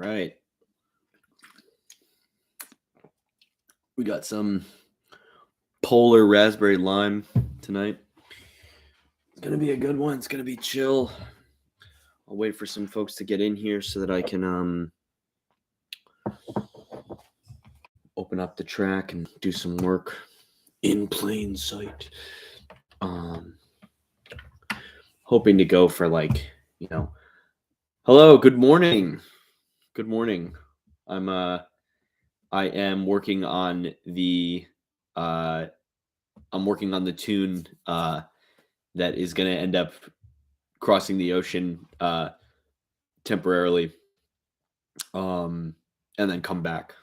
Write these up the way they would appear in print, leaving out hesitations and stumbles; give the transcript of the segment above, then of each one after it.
right. We got some polar raspberry lime tonight. It's going to be a good one. It's going to be chill. I'll wait for some folks to get in here so that I can open up the track and do some work in plain sight. Hoping to go for hello, good morning. Good morning. I am working on the tune that is going to end up crossing the ocean temporarily, and then come back.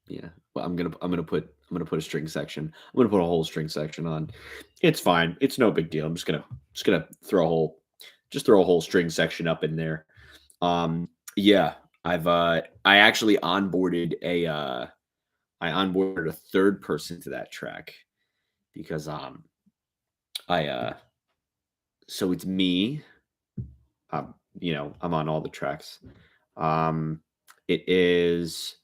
Yeah, well, I'm gonna put a string section. I'm gonna put a whole string section on. It's fine. It's no big deal. I'm just gonna throw a whole string section up in there. Yeah, I actually onboarded a third person to that track because so it's me. I'm on all the tracks. It is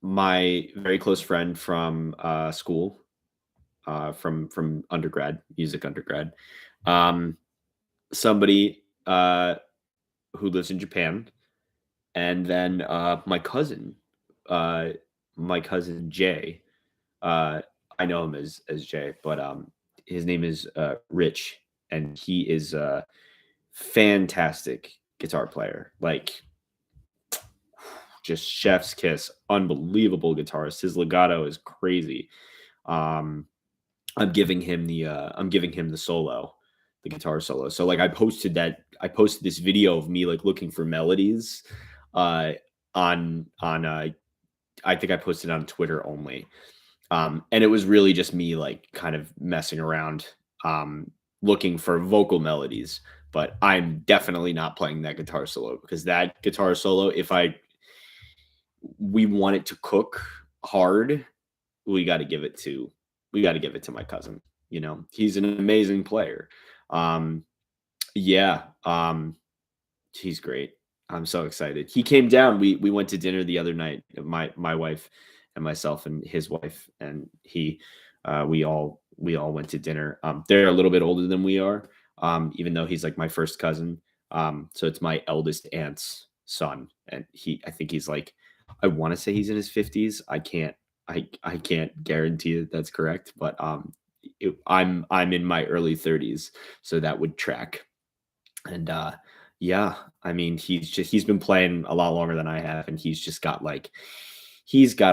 my very close friend from school, from undergrad, music undergrad. Somebody who lives in Japan, and then my cousin Jay. I know him as Jay, but his name is Rich, and he is a fantastic guitar player. Like, just chef's kiss, unbelievable guitarist. His legato is crazy. I'm giving him the solo, the guitar solo. So like I posted this video of me like looking for melodies on I think I posted on Twitter only. And it was really just me like kind of messing around looking for vocal melodies, but I'm definitely not playing that guitar solo, because that guitar solo, we want it to cook hard, we got to give it to my cousin. He's an amazing player. Yeah, he's great. I'm so excited. He came down. We went to dinner the other night, my wife and myself and his wife, and we all went to dinner. They're a little bit older than we are, even though he's like my first cousin. So it's my eldest aunt's son, and I think he's like, I want to say he's in his 50s. I can't guarantee that that's correct, but I'm in my early 30s, so that would track. And yeah, I mean, he's been playing a lot longer than I have, and he's got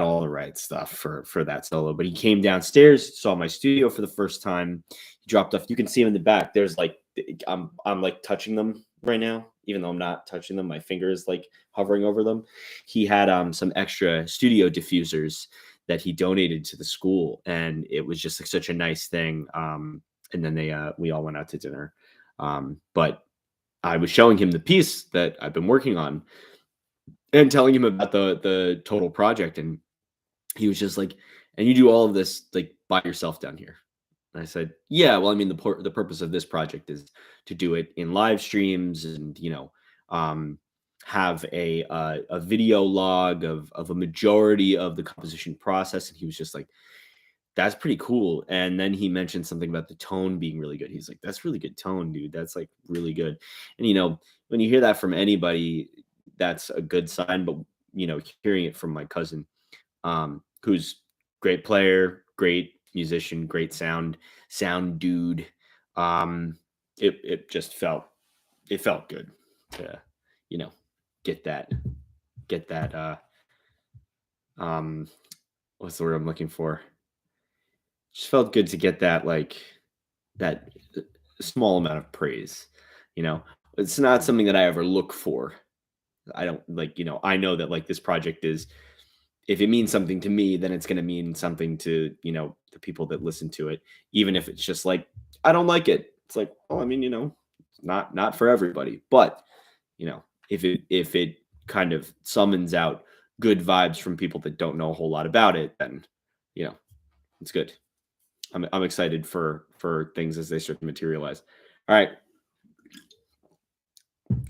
all the right stuff for that solo. But he came downstairs, saw my studio for the first time. He dropped off. You can see him in the back. There's like I'm like touching them right now, even though I'm not touching them. My finger is like hovering over them. He had some extra studio diffusers that he donated to the school, and it was just like such a nice thing. And then we all went out to dinner. But I was showing him the piece that I've been working on and telling him about the total project, and he was just like, "And you do all of this like by yourself down here?" And I said, "Yeah, well, I mean, the purpose of this project is to do it in live streams, and have a video log of a majority of the composition process." And he was just like, "That's pretty cool." And then he mentioned something about the tone being really good. He's like, "That's really good tone, dude. That's like really good." And when you hear that from anybody, that's a good sign. But hearing it from my cousin, who's great player, great musician, great sound dude, it just felt good to get that what's the word I'm looking for? Just felt good to get that, like, that small amount of praise. It's not something that I ever look for. I don't like, I know that like this project is, if it means something to me, then it's going to mean something to, the people that listen to it, even if it's just like, I don't like it. It's like, well, I mean, not for everybody, but if it kind of summons out good vibes from people that don't know a whole lot about it, then, it's good. I'm excited for things as they start to materialize. All right.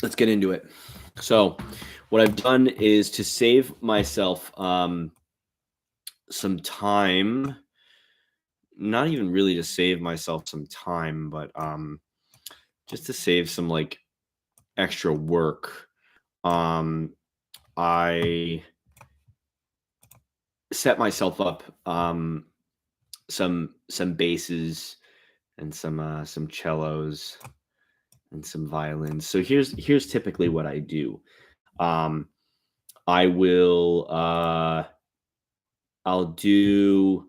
let's get into it. So what I've done is to save myself some time, not even really to save myself some time, but just to save some like extra work. I set myself up some basses and some cellos and some violins. So here's typically what I do. I will I'll do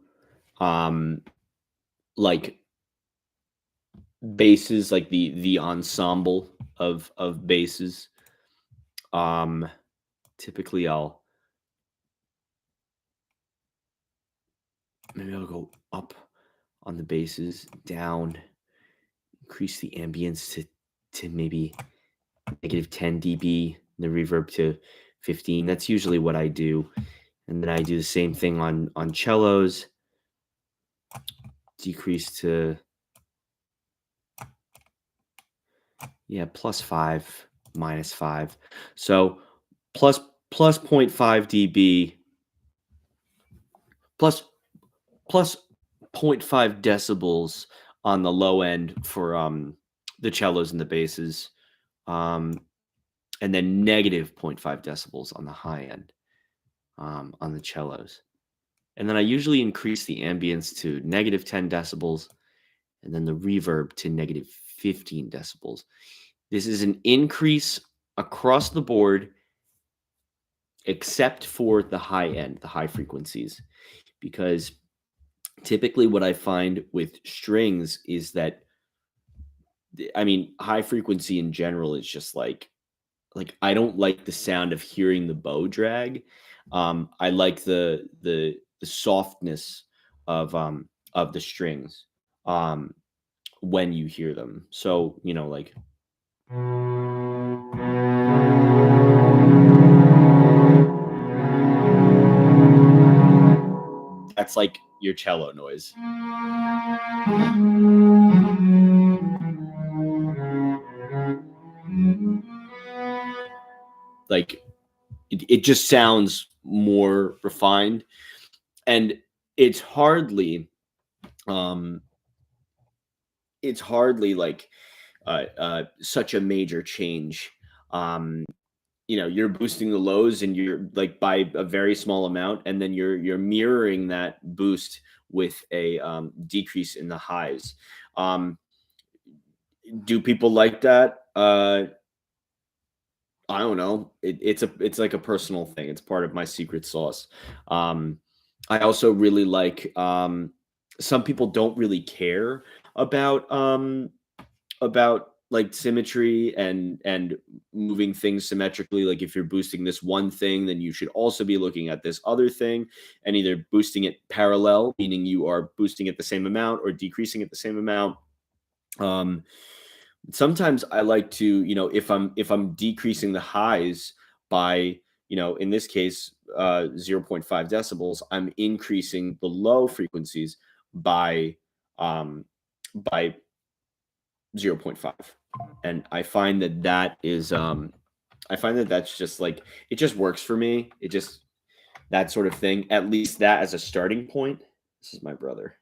like basses, like the ensemble of basses. Typically I'll go up on the basses, down, increase the ambience to maybe -10 dB, the reverb to 15. That's usually what I do. And then I do the same thing on cellos, decrease to +5, -5. So plus 0.5 dB, plus 0.5 decibels on the low end for the cellos and the basses, and then negative 0.5 decibels on the high end on the cellos. And then I usually increase the ambience to negative 10 decibels and then the reverb to negative 15 decibels. This is an increase across the board, except for the high end, the high frequencies, because typically what I find with strings is that, I mean, high frequency in general is just like I don't like the sound of hearing the bow drag. I like the softness of the strings when you hear them. So, like that's like your cello noise. Like it just sounds more refined, and it's hardly um like such a major change. You're boosting the lows and you're like by a very small amount, and then you're mirroring that boost with a decrease in the highs. Do people like that? I don't know. It's like a personal thing. It's part of my secret sauce. I also really like some people don't really care about like symmetry and moving things symmetrically. Like if you're boosting this one thing, then you should also be looking at this other thing and either boosting it parallel, meaning you are boosting it the same amount, or decreasing it the same amount. Sometimes I like to, if I'm decreasing the highs by, in this case, 0.5 decibels, I'm increasing the low frequencies by um, by 0.5. And I find that's just like, it just works for me. It just, that sort of thing, at least that as a starting point. This is my brother.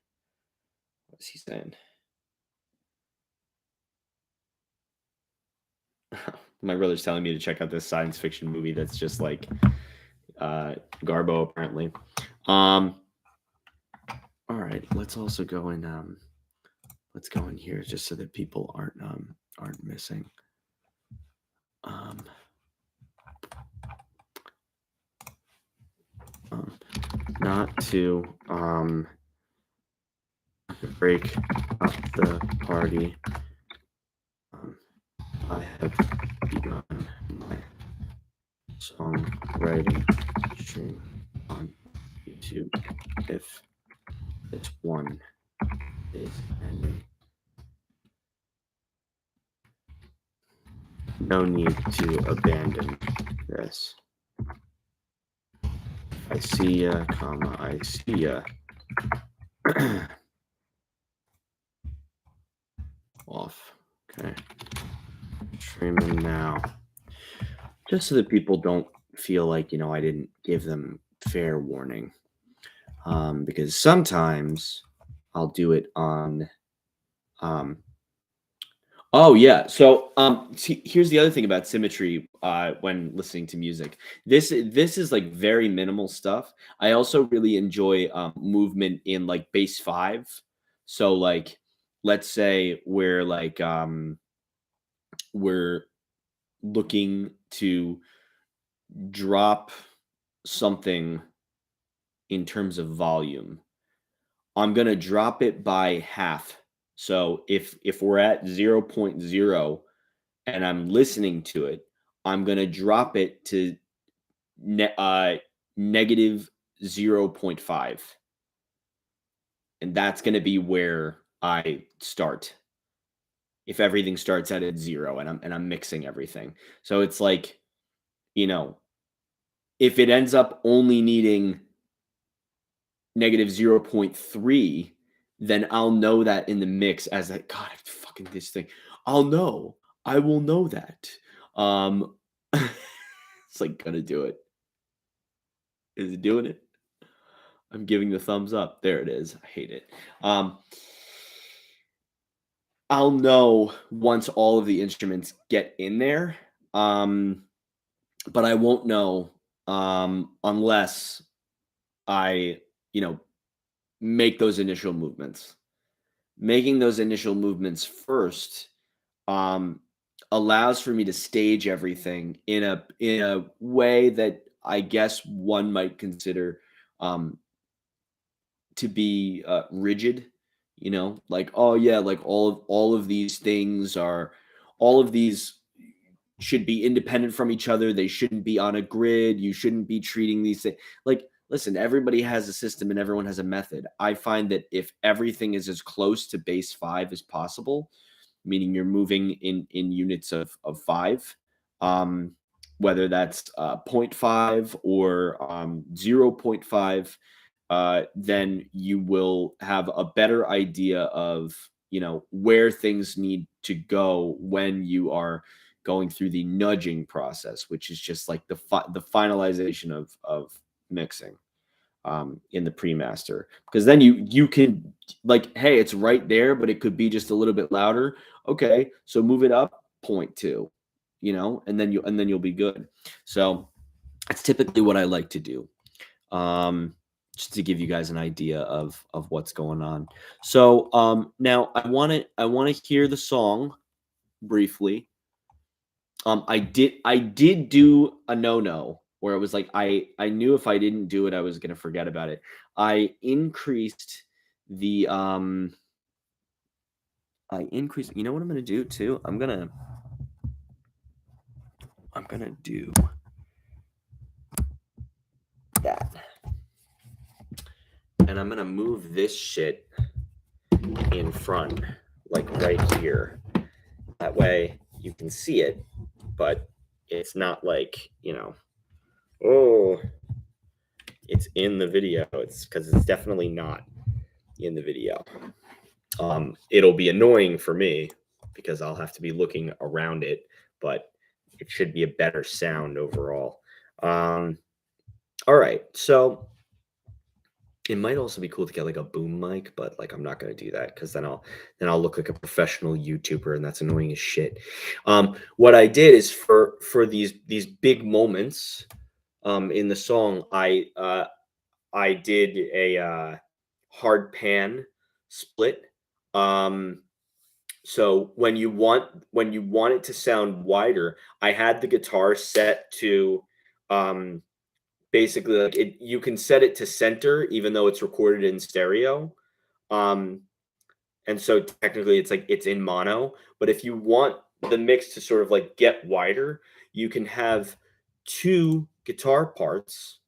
What is he saying? My brother's telling me to check out this science fiction movie that's just like Garbo, apparently. All right, let's also go in. Let's go in here just so that people aren't missing. Not to break up the party. I have begun my songwriting stream on YouTube. If this one is ending, no need to abandon this. I see ya, I see ya. Off. Okay. streaming now, just so that people don't feel like, I didn't give them fair warning. Because sometimes I'll do it on. Um, oh yeah. So see, here's the other thing about symmetry. When listening to music, this is like very minimal stuff. I also really enjoy movement in like bass five. So like, let's say we're looking to drop something in terms of volume. I'm going to drop it by half. So if we're at zero point 0 and I'm listening to it, I'm going to drop it to negative zero point 0.5. And that's going to be where I start. If everything starts at 0 and I'm mixing everything. So it's like, you know, if it ends up only needing negative zero point 0.3, then I'll know that in the mix as that. God, fucking this thing. I'll know. I will know that. It's like gonna do it. Is it doing it? I'm giving the thumbs up. There it is. I hate it. I'll know once all of the instruments get in there. But I won't know unless I, make those initial movements. Making those initial movements first um, allows for me to stage everything in a way that I guess one might consider um, to be rigid. Like, oh yeah, like all of these things are all of these should be independent from each other. They shouldn't be on a grid. You shouldn't be treating these things like, listen, everybody has a system and everyone has a method. I find that if everything is as close to base five as possible, meaning you're moving in units of five, um, whether that's zero point 0.5 or 0.5, then you will have a better idea of where things need to go when you are going through the nudging process, which is just like the finalization of mixing in the pre-master, because then you can, like, hey, it's right there, but it could be just a little bit louder. Okay, so move it up 0.2, and then you'll be good. So that's typically what I like to do, just to give you guys an idea of what's going on. So now I want to hear the song briefly. I did do a no where it was like I knew if I didn't do it, I was gonna forget about it. I increased. You know what I'm gonna do too? I'm gonna do that, and I'm gonna move this shit in front, like right here. That way you can see it, but it's not like oh, it's in the video. It's because it's definitely not in the video. It'll be annoying for me because I'll have to be looking around it, but it should be a better sound overall. All right, so it might also be cool to get like a boom mic, but like I'm not gonna do that because then I'll look like a professional YouTuber, and that's annoying as shit. What I did is for these big moments in the song, I did a hard pan split. So when you want it to sound wider, I had the guitar set to basically, like, you can set it to center even though it's recorded in stereo. Um and so technically it's like it's in mono, but if you want the mix to sort of like get wider, you can have two guitar parts.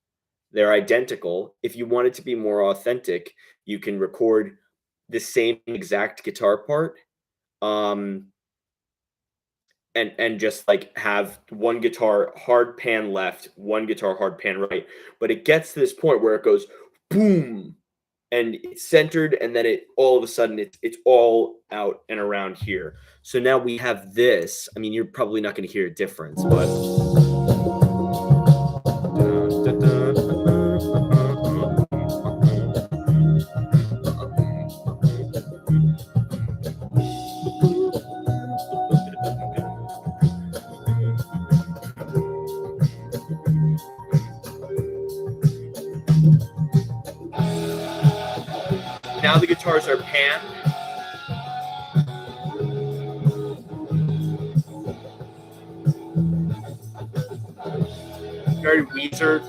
They're identical. If you want it to be more authentic, you can record the same exact guitar part, um and just like have one guitar hard pan left, one guitar hard pan right. But it gets to this point where it goes boom, and it's centered, and then it all of a sudden it's all out and around here. So now we have this. I mean, you're probably not going to hear a difference, but now the guitars are panned. Very Weezer.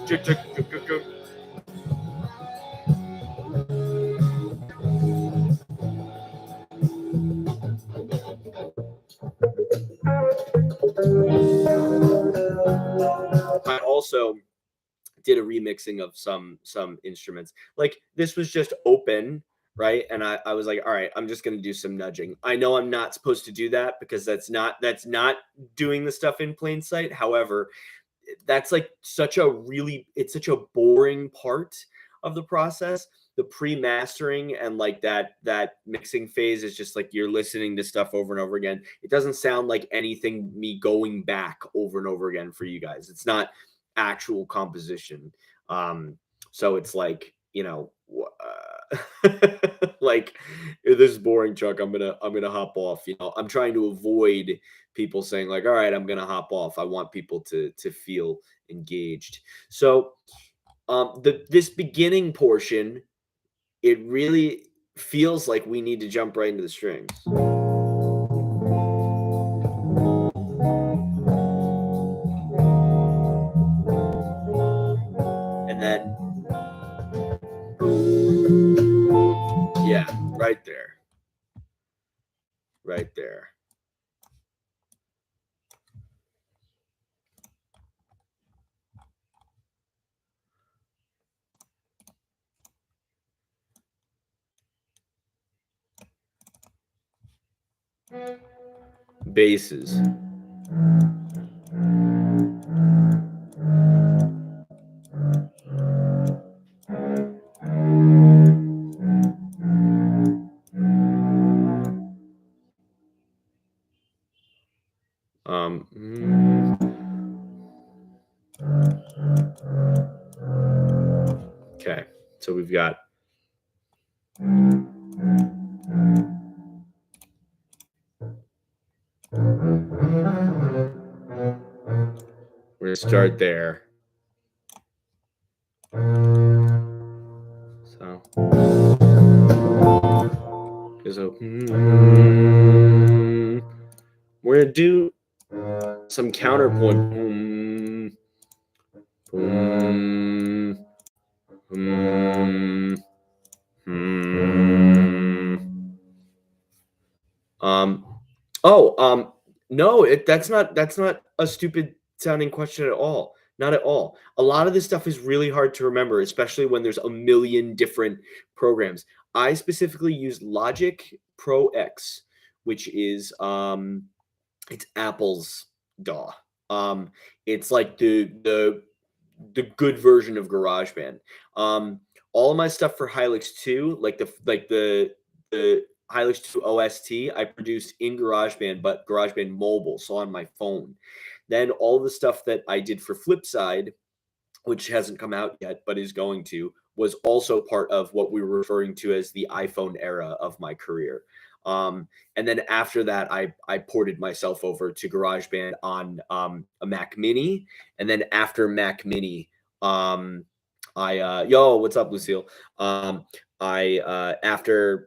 I also did a remixing of some instruments. Like this was just open, right? And I was like, all right, I'm just gonna do some nudging. I know I'm not supposed to do that because that's not doing the stuff in plain sight. However, that's like it's such a boring part of the process. The pre-mastering and like that mixing phase is just like you're listening to stuff over and over again. It doesn't sound like anything me going back over and over again for you guys. It's not actual composition. So it's like, like this is boring, Chuck. I'm gonna hop off. I'm trying to avoid people saying like, all right, I'm gonna hop off. I want people to feel engaged. So this beginning portion, it really feels like we need to jump right into the strings. And then yeah, right there. Right there. Basses. Okay, so we've got we're gonna start there. So we're gonna do some counterpoint. No, that's not a stupid sounding question at all. Not at all. A lot of this stuff is really hard to remember, especially when there's a million different programs. I specifically use Logic Pro X, which is it's Apple's DAW. It's like the good version of GarageBand. All of my stuff for Hilux 2, like the Hilux 2 OST, I produced in GarageBand, but GarageBand Mobile, so on my phone. Then all the stuff that I did for Flipside, which hasn't come out yet, but is going to, was also part of what we were referring to as the iPhone era of my career. And then after that, I ported myself over to GarageBand on a Mac Mini, and then after Mac Mini, yo, what's up, Lucille? After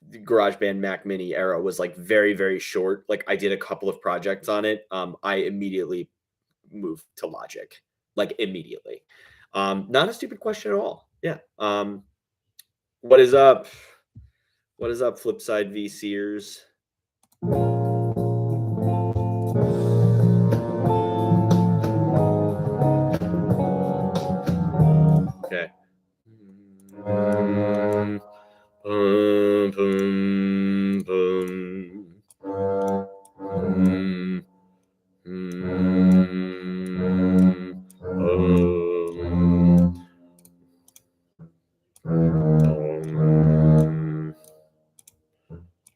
the GarageBand Mac Mini era was like very, very short. Like I did a couple of projects on it. I immediately moved to Logic, like immediately. Not a stupid question at all. Yeah. What is up? What is up, Flipside V Sears? Okay.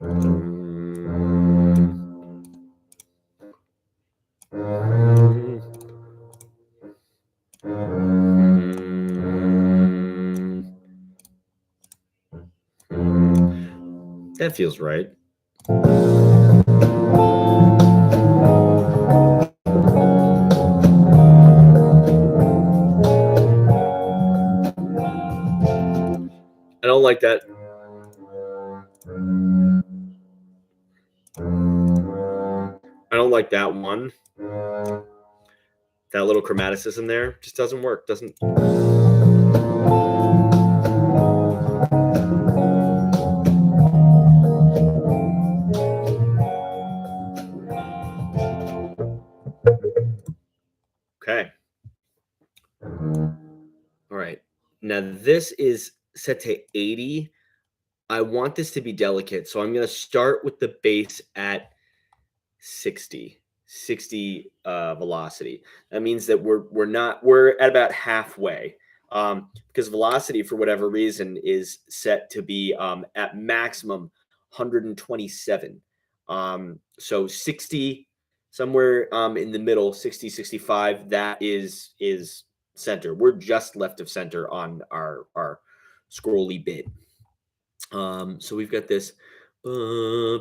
That feels right. I don't like that. I don't like that one. That little chromaticism there just doesn't work. Doesn't. Okay. All right. Now this is set to 80. I want this to be delicate, so I'm going to start with the bass at 60 velocity. That means that we're at about halfway, because velocity for whatever reason is set to be at maximum 127. So 60 somewhere in the middle, 60 65, that is center. We're just left of center on our scrolly bit. So we've got this. We're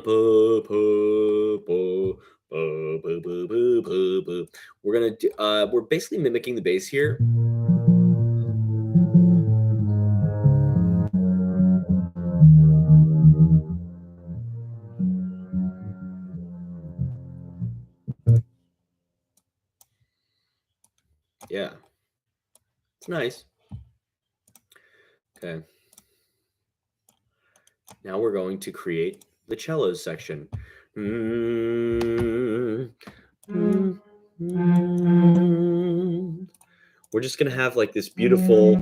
gonna do. We're basically mimicking the bass here. Yeah, it's nice. Okay. Now we're going to create the cellos section. We're just gonna have like this beautiful.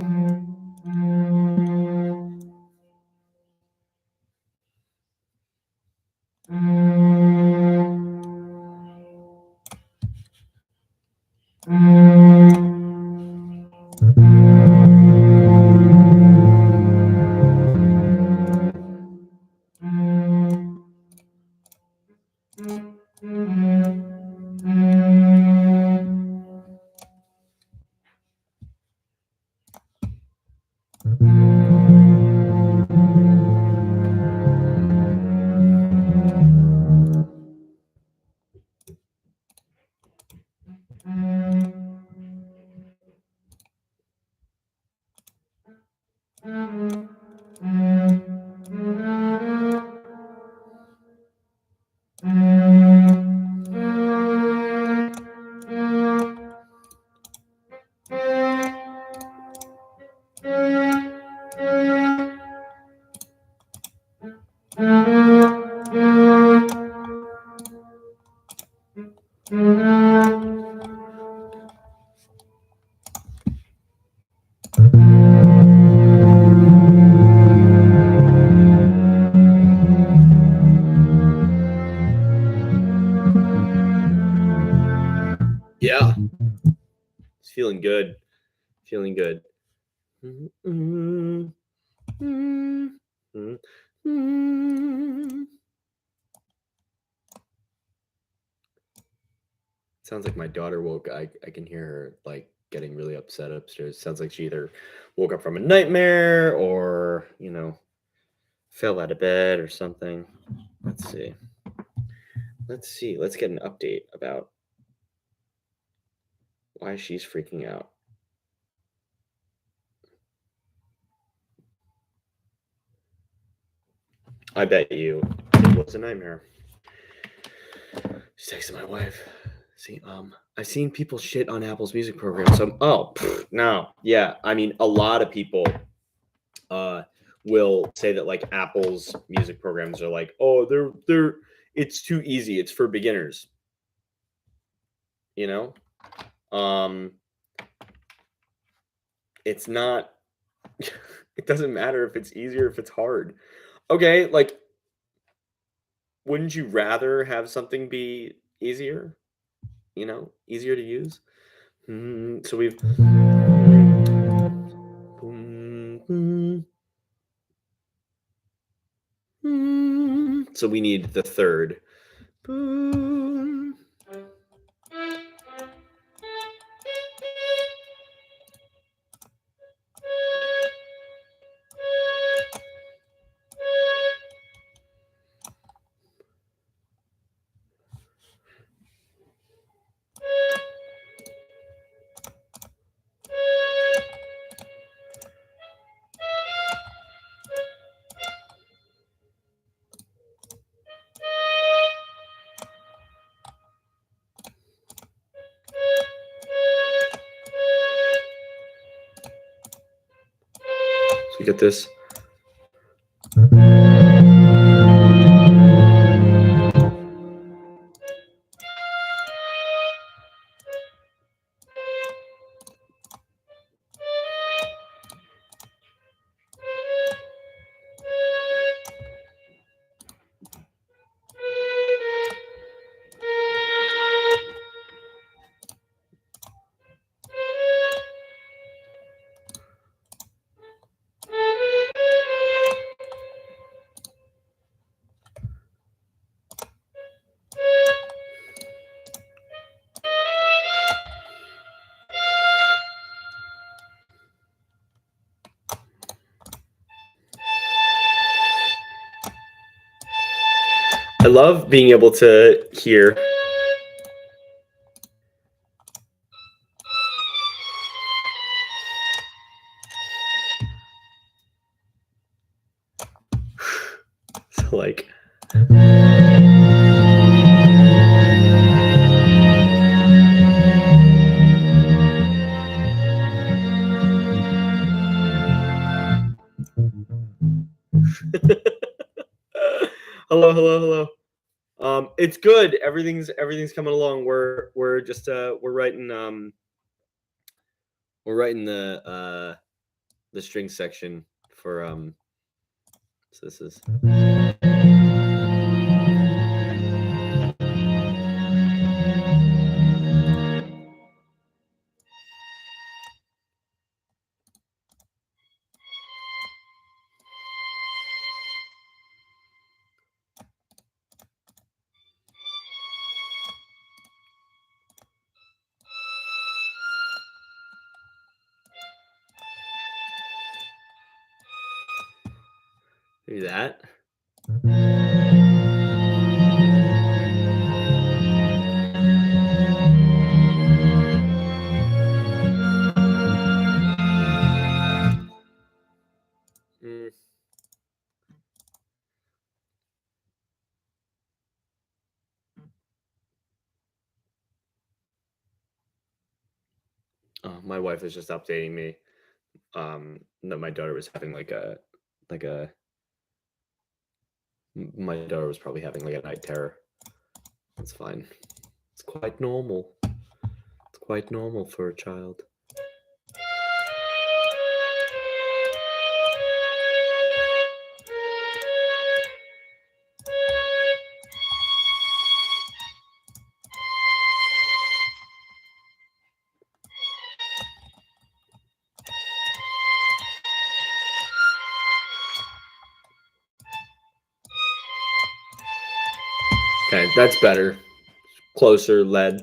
Yeah, it's feeling good. Feeling good. Sounds like my daughter woke. I can hear her like getting really upset upstairs. Sounds like she either woke up from a nightmare or, fell out of bed or something. Let's see. Let's get an update about why she's freaking out. I bet you it was a nightmare. She's texting my wife. See, I've seen people shit on Apple's music program. So, no, yeah. I mean, a lot of people will say that like Apple's music programs are like, oh, they're it's too easy. It's for beginners. It's not. It doesn't matter if it's easier, if it's hard. Okay, like, wouldn't you rather have something be easier? Easier to use. So we've. So we need the third. Boom. So we get this. I love being able to hear so like hello, hello, hello. It's good. Everything's coming along. We're just we're writing the string section for so this is maybe that. Mm. Oh, my wife is just updating me that my daughter was having like a my daughter was probably having like a night terror. That's fine. It's quite normal. It's quite normal for a child. Okay, that's better. Closer, lead.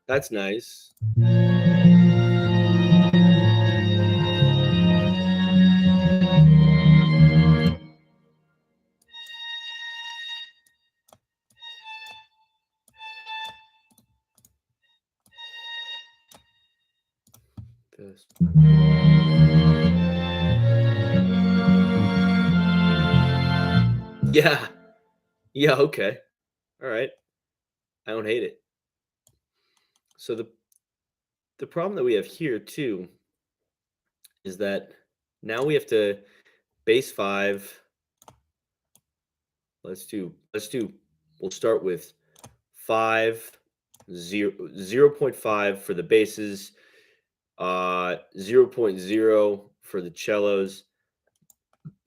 That's nice. This. Yeah. Yeah, okay. All right. I don't hate it. So the problem that we have here too is that now we have to base 5. Let's do we'll start with 5 0 0.5 for the basses, 0.0 for the cellos,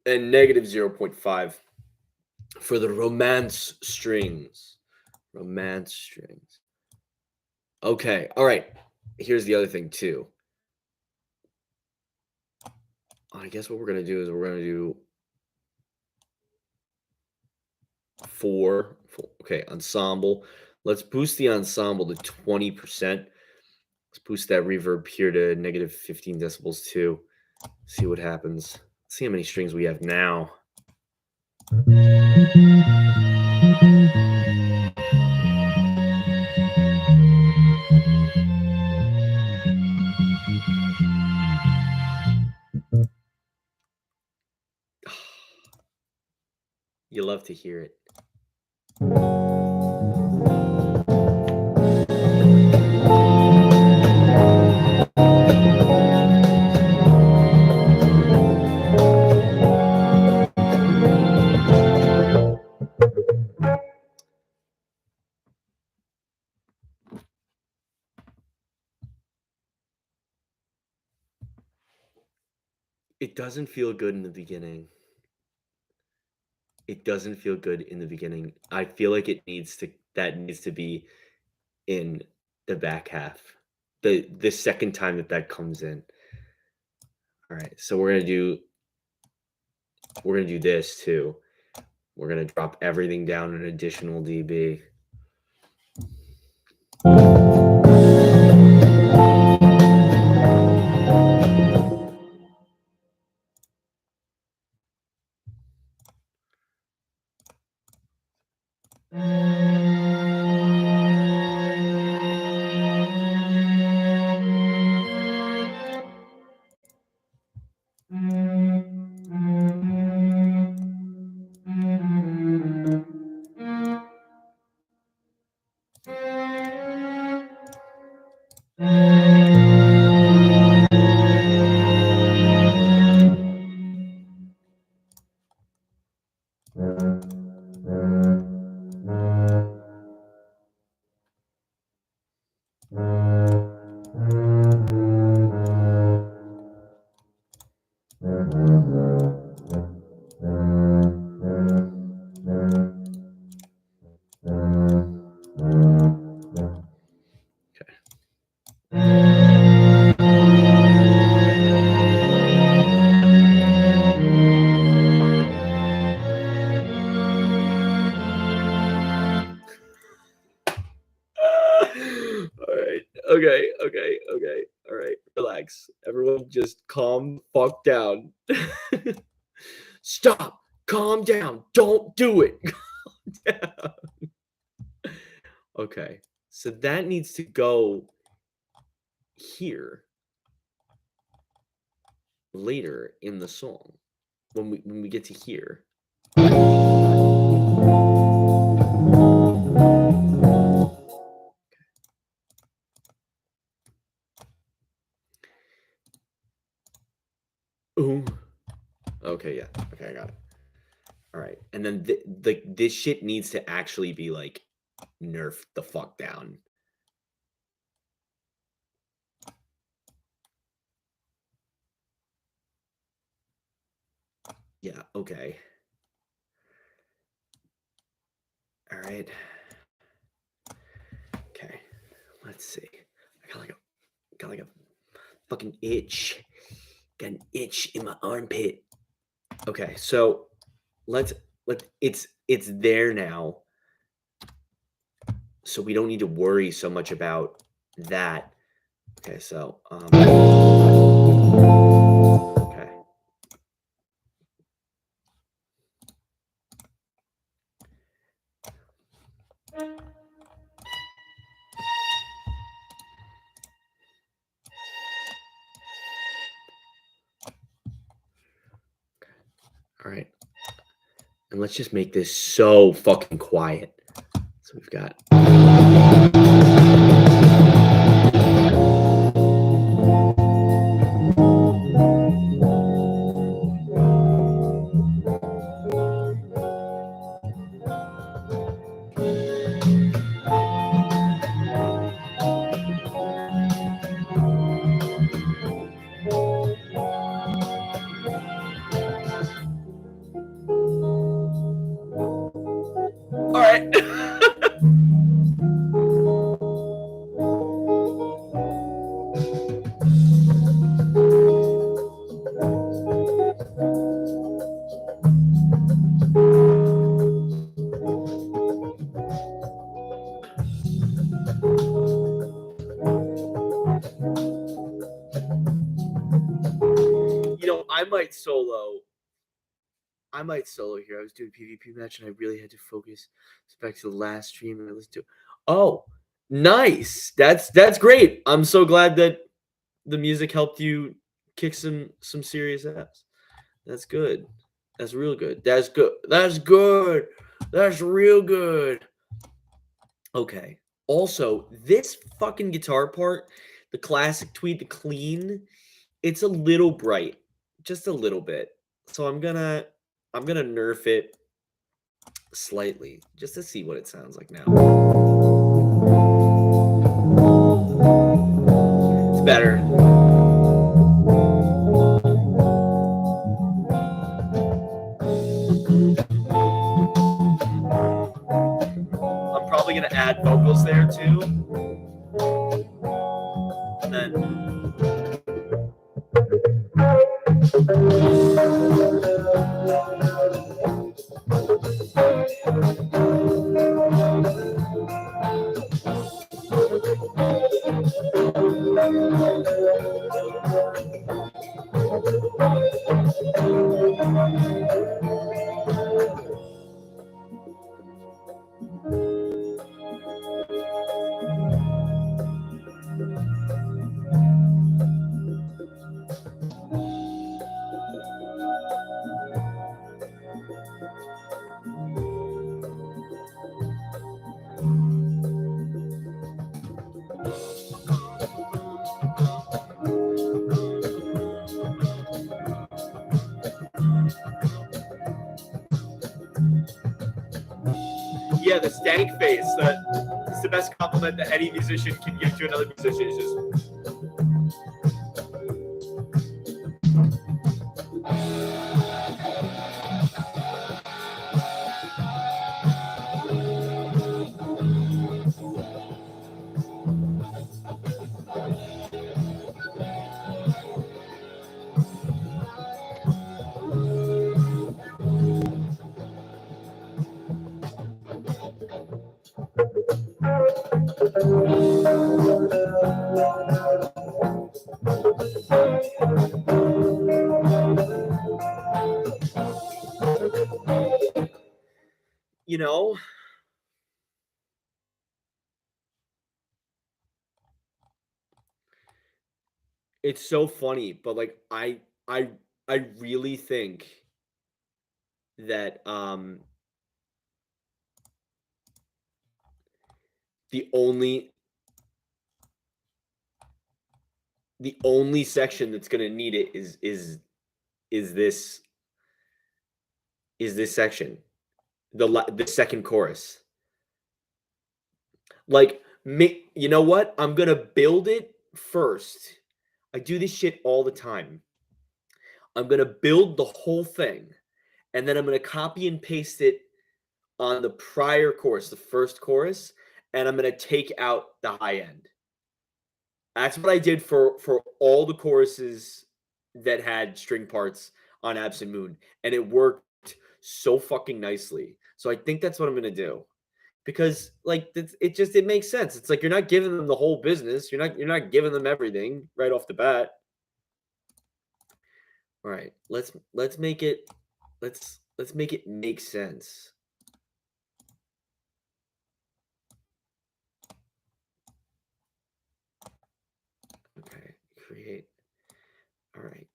and negative 0.5 for the romance strings. Romance strings. Okay. All right. Here's the other thing too. I guess what we're gonna do is we're gonna do four. Okay, ensemble. Let's boost the ensemble to 20%. Let's boost that reverb here to negative 15 decibels too. See what happens. See how many strings we have now. You love to hear it. It doesn't feel good in the beginning. It doesn't feel good in the beginning. I feel like that needs to be in the back half. The second time that comes in. All right. So we're going to do this too. We're going to drop everything down an additional dB. All right. Okay. All right. Relax. Everyone just calm the fuck down. Stop. Calm down. Don't do it. Calm down. Okay. So that needs to go here later in the song when we get to here. Ooh. Okay, yeah. Okay, I got it. All right. And then this shit needs to actually be like nerfed the fuck down. Yeah, okay. All right. Okay. Let's see. I got like a fucking itch. Got an itch in my armpit. Okay, so let's it's there now. So we don't need to worry so much about that. Okay, so okay. All right. And let's just make this so fucking quiet. So we've got all right. You know, I might solo here. I was doing a PvP match and I really had to focus. It's back to the last stream and I listened to. Oh, nice. That's great. I'm so glad that the music helped you kick some serious ass. That's good. That's real good. That's good. That's good. That's real good. Okay. Also, this fucking guitar part, the classic tweed, the clean, it's a little bright. Just a little bit. So I'm gonna nerf it slightly just to see what it sounds like now. It's better. I'm probably gonna add vocals there too. And then yeah, the stank face. It's the best compliment that any musician can give to another musician. It's just. You know, it's so funny, but like I really think that the only section that's gonna need it is this section, the second chorus. Like, you know what? I'm gonna build it first. I do this shit all the time. I'm gonna build the whole thing, and then I'm gonna copy and paste it on the prior chorus, the first chorus, and I'm gonna take out the high end. That's what I did for all the choruses that had string parts on Absent Moon, and it worked so fucking nicely. So I think that's what I'm gonna do, because like it makes sense. It's like you're not giving them the whole business. You're not giving them everything right off the bat. All right, let's make it make sense. Okay, create. All right.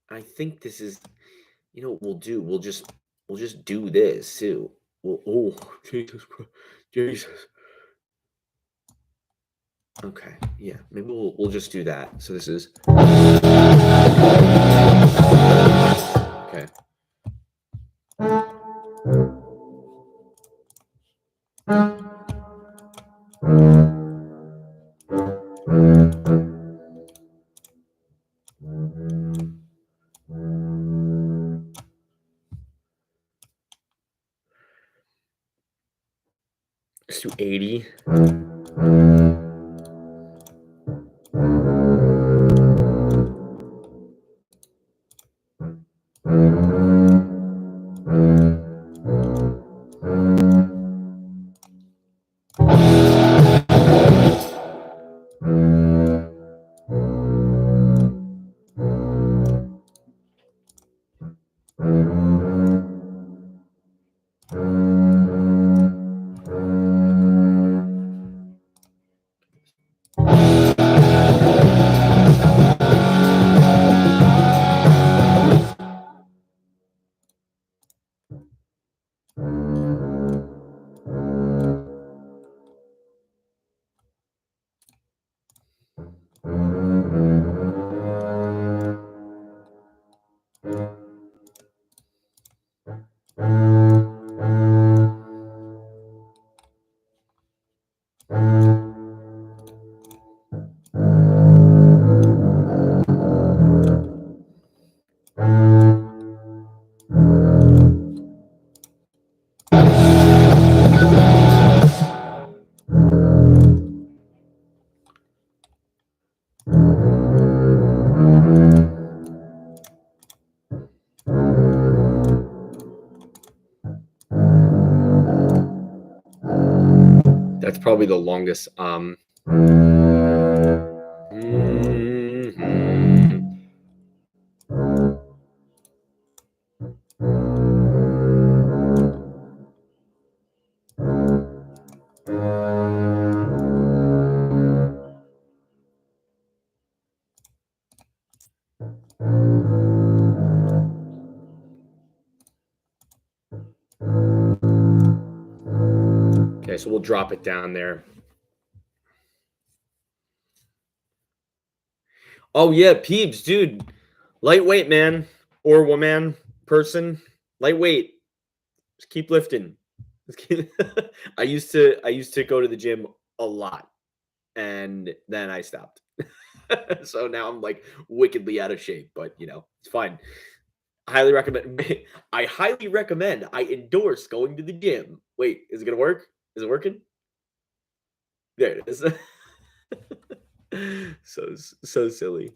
I think this is, you know what we'll do? We'll just do this too. Oh, Jesus Christ. Jesus. Okay, yeah, maybe we'll just do that. So this is okay. Let's do 80. probably the longest. Okay, so we'll drop it down there. Oh yeah, Peebs, dude. Lightweight, man. Or woman, person. Lightweight. Just keep lifting. I used to go to the gym a lot, and then I stopped. So now I'm like wickedly out of shape, but it's fine. I highly recommend. I highly recommend. I endorse going to the gym. Wait, is it gonna work? Is it working? There it is. So silly.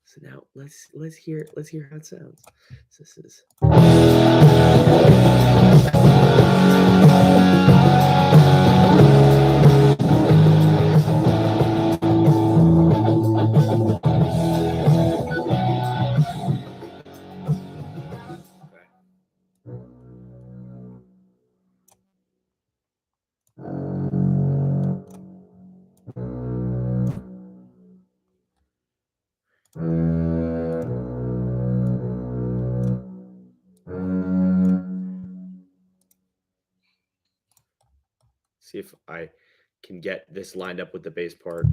So now let's hear how it sounds. So this is. See if I can get this lined up with the bass part.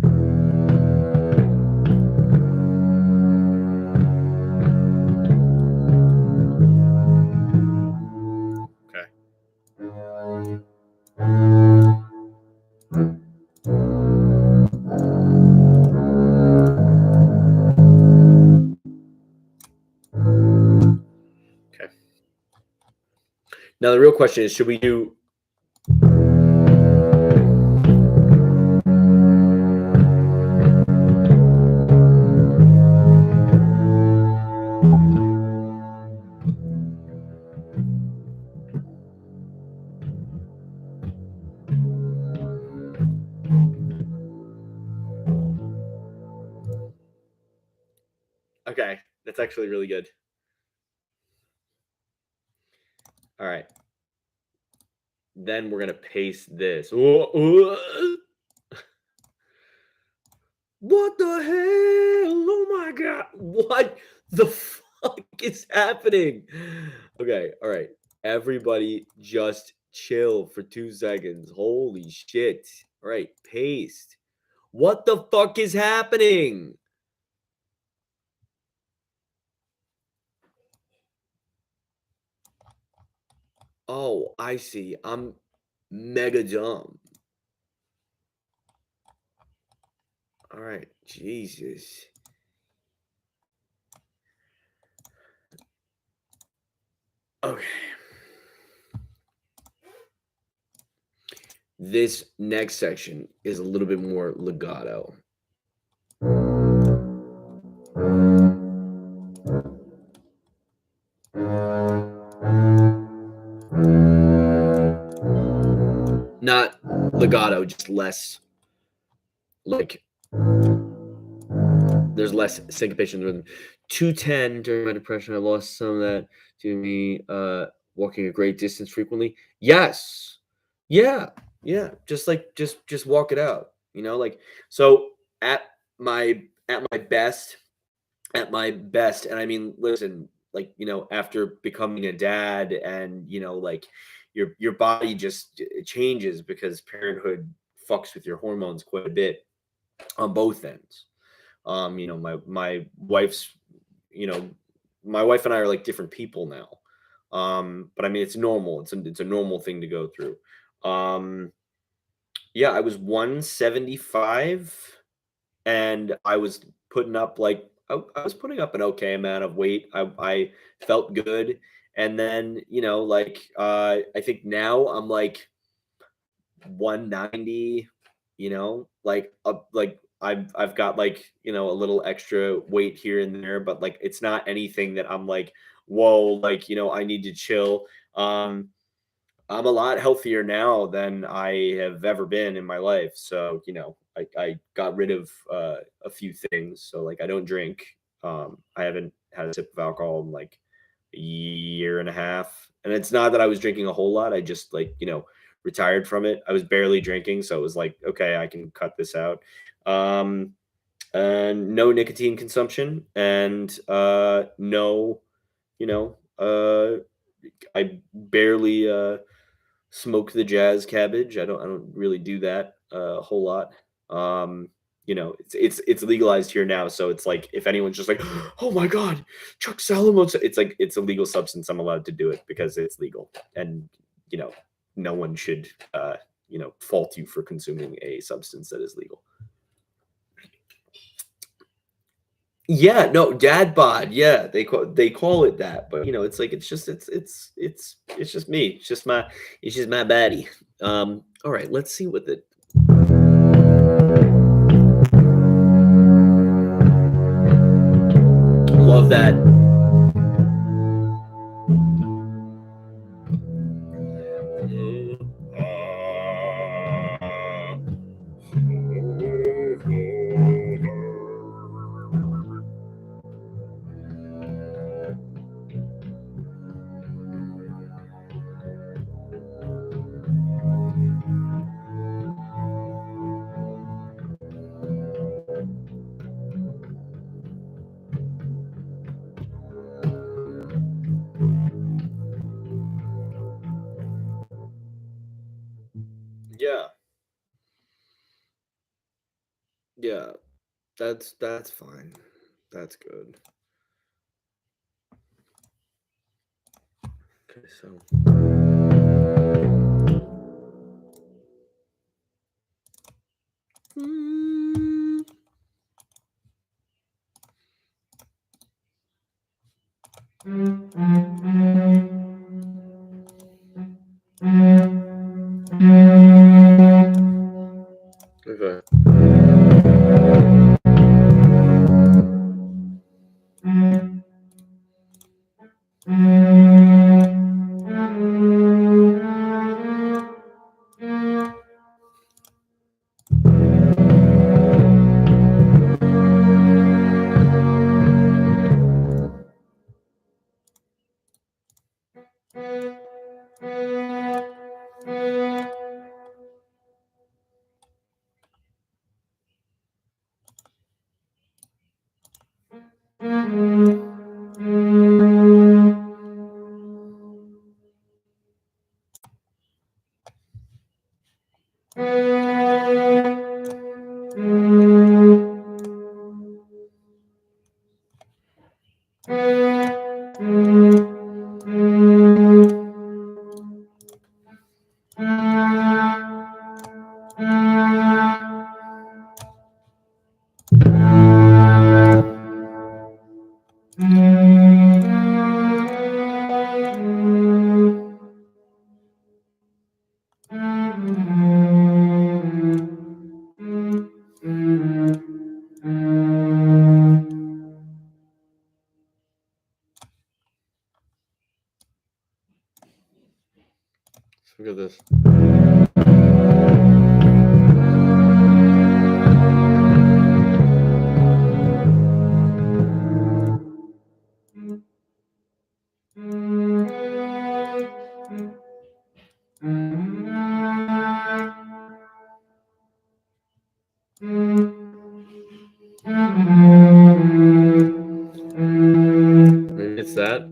Okay. Okay. Now the real question is, should we do? Okay, that's actually really good. All right. Then we're gonna paste this. What the hell? Oh my god! What the fuck is happening? Okay, all right. Everybody, just chill for 2 seconds. Holy shit! All right, paste. What the fuck is happening? Oh, I see. I'm mega dumb. All right, Jesus. Okay. This next section is a little bit more legato. Not legato, just less like there's less syncopation in the rhythm. 210 during my depression, I lost some of that to me walking a great distance frequently. Yes. Yeah. Yeah. Just walk it out. Like so at my best, and I mean, listen, like, after becoming a dad and, like your body just changes because parenthood fucks with your hormones quite a bit on both ends. My wife's, you know, my wife and I are like different people now. But I mean, it's normal. It's a normal thing to go through. Yeah, I was 175 and I was putting up like I was putting up an okay amount of weight. I felt good. And then, like I think now I'm like 190, like I've got like, a little extra weight here and there, but like it's not anything that I'm like, whoa, like, I need to chill. I'm a lot healthier now than I have ever been in my life. So, I got rid of a few things. So, like, I don't drink. I haven't had a sip of alcohol in like a year and a half. And it's not that I was drinking a whole lot. I just, like, retired from it. I was barely drinking. So it was like, okay, I can cut this out. Um, and no nicotine consumption and no, you know, I barely smoke the jazz cabbage. I don't really do that a whole lot. Um, it's legalized here now, so it's like if anyone's just like, "Oh my god, Chuck Salamone's," it's like it's a legal substance. I'm allowed to do it because it's legal, and you know, no one should fault you for consuming a substance that is legal. Yeah, no, dad bod. Yeah, they call it that, but it's like it's just me. It's just my baddie. All right, let's see what the love that. Yeah, yeah, that's fine. That's good. Okay, so mm, okay. Look at this. Maybe it's that.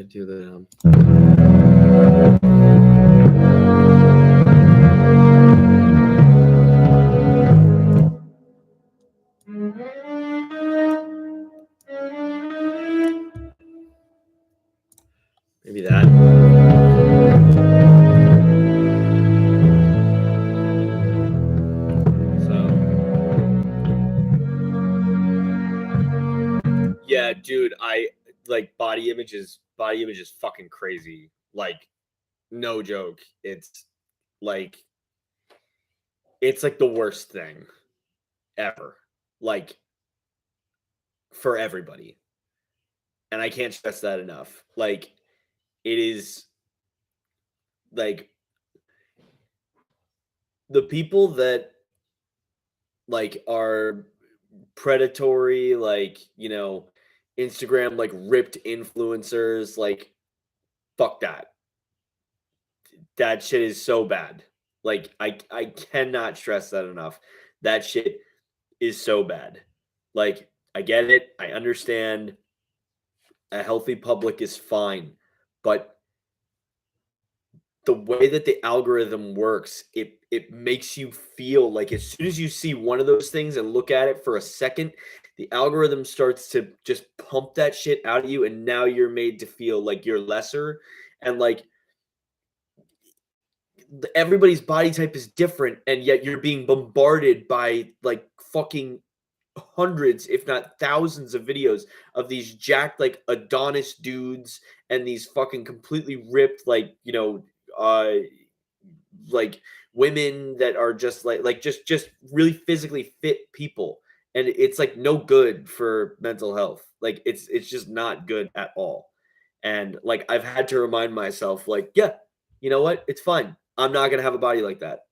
do the maybe that. Yeah, dude, I like body image is fucking crazy. Like, no joke. Like it's like the worst thing ever. Like for everybody. And I can't stress that enough. Like it is like the people that like are predatory, like, Instagram like ripped influencers, like fuck that. That shit is so bad. Like I cannot stress that enough. That shit is so bad. Like I get it. I understand a healthy public is fine, but the way that the algorithm works, it makes you feel like as soon as you see one of those things and look at it for a second, the algorithm starts to just pump that shit out of you, and now you're made to feel like you're lesser, and like everybody's body type is different, and yet you're being bombarded by like fucking hundreds, if not thousands, of videos of these jacked like Adonis dudes and these fucking completely ripped like women that are just just really physically fit people, and it's like no good for mental health. Like it's just not good at all. And like I've had to remind myself, like, yeah, you know what, it's fine. I'm not gonna have a body like that.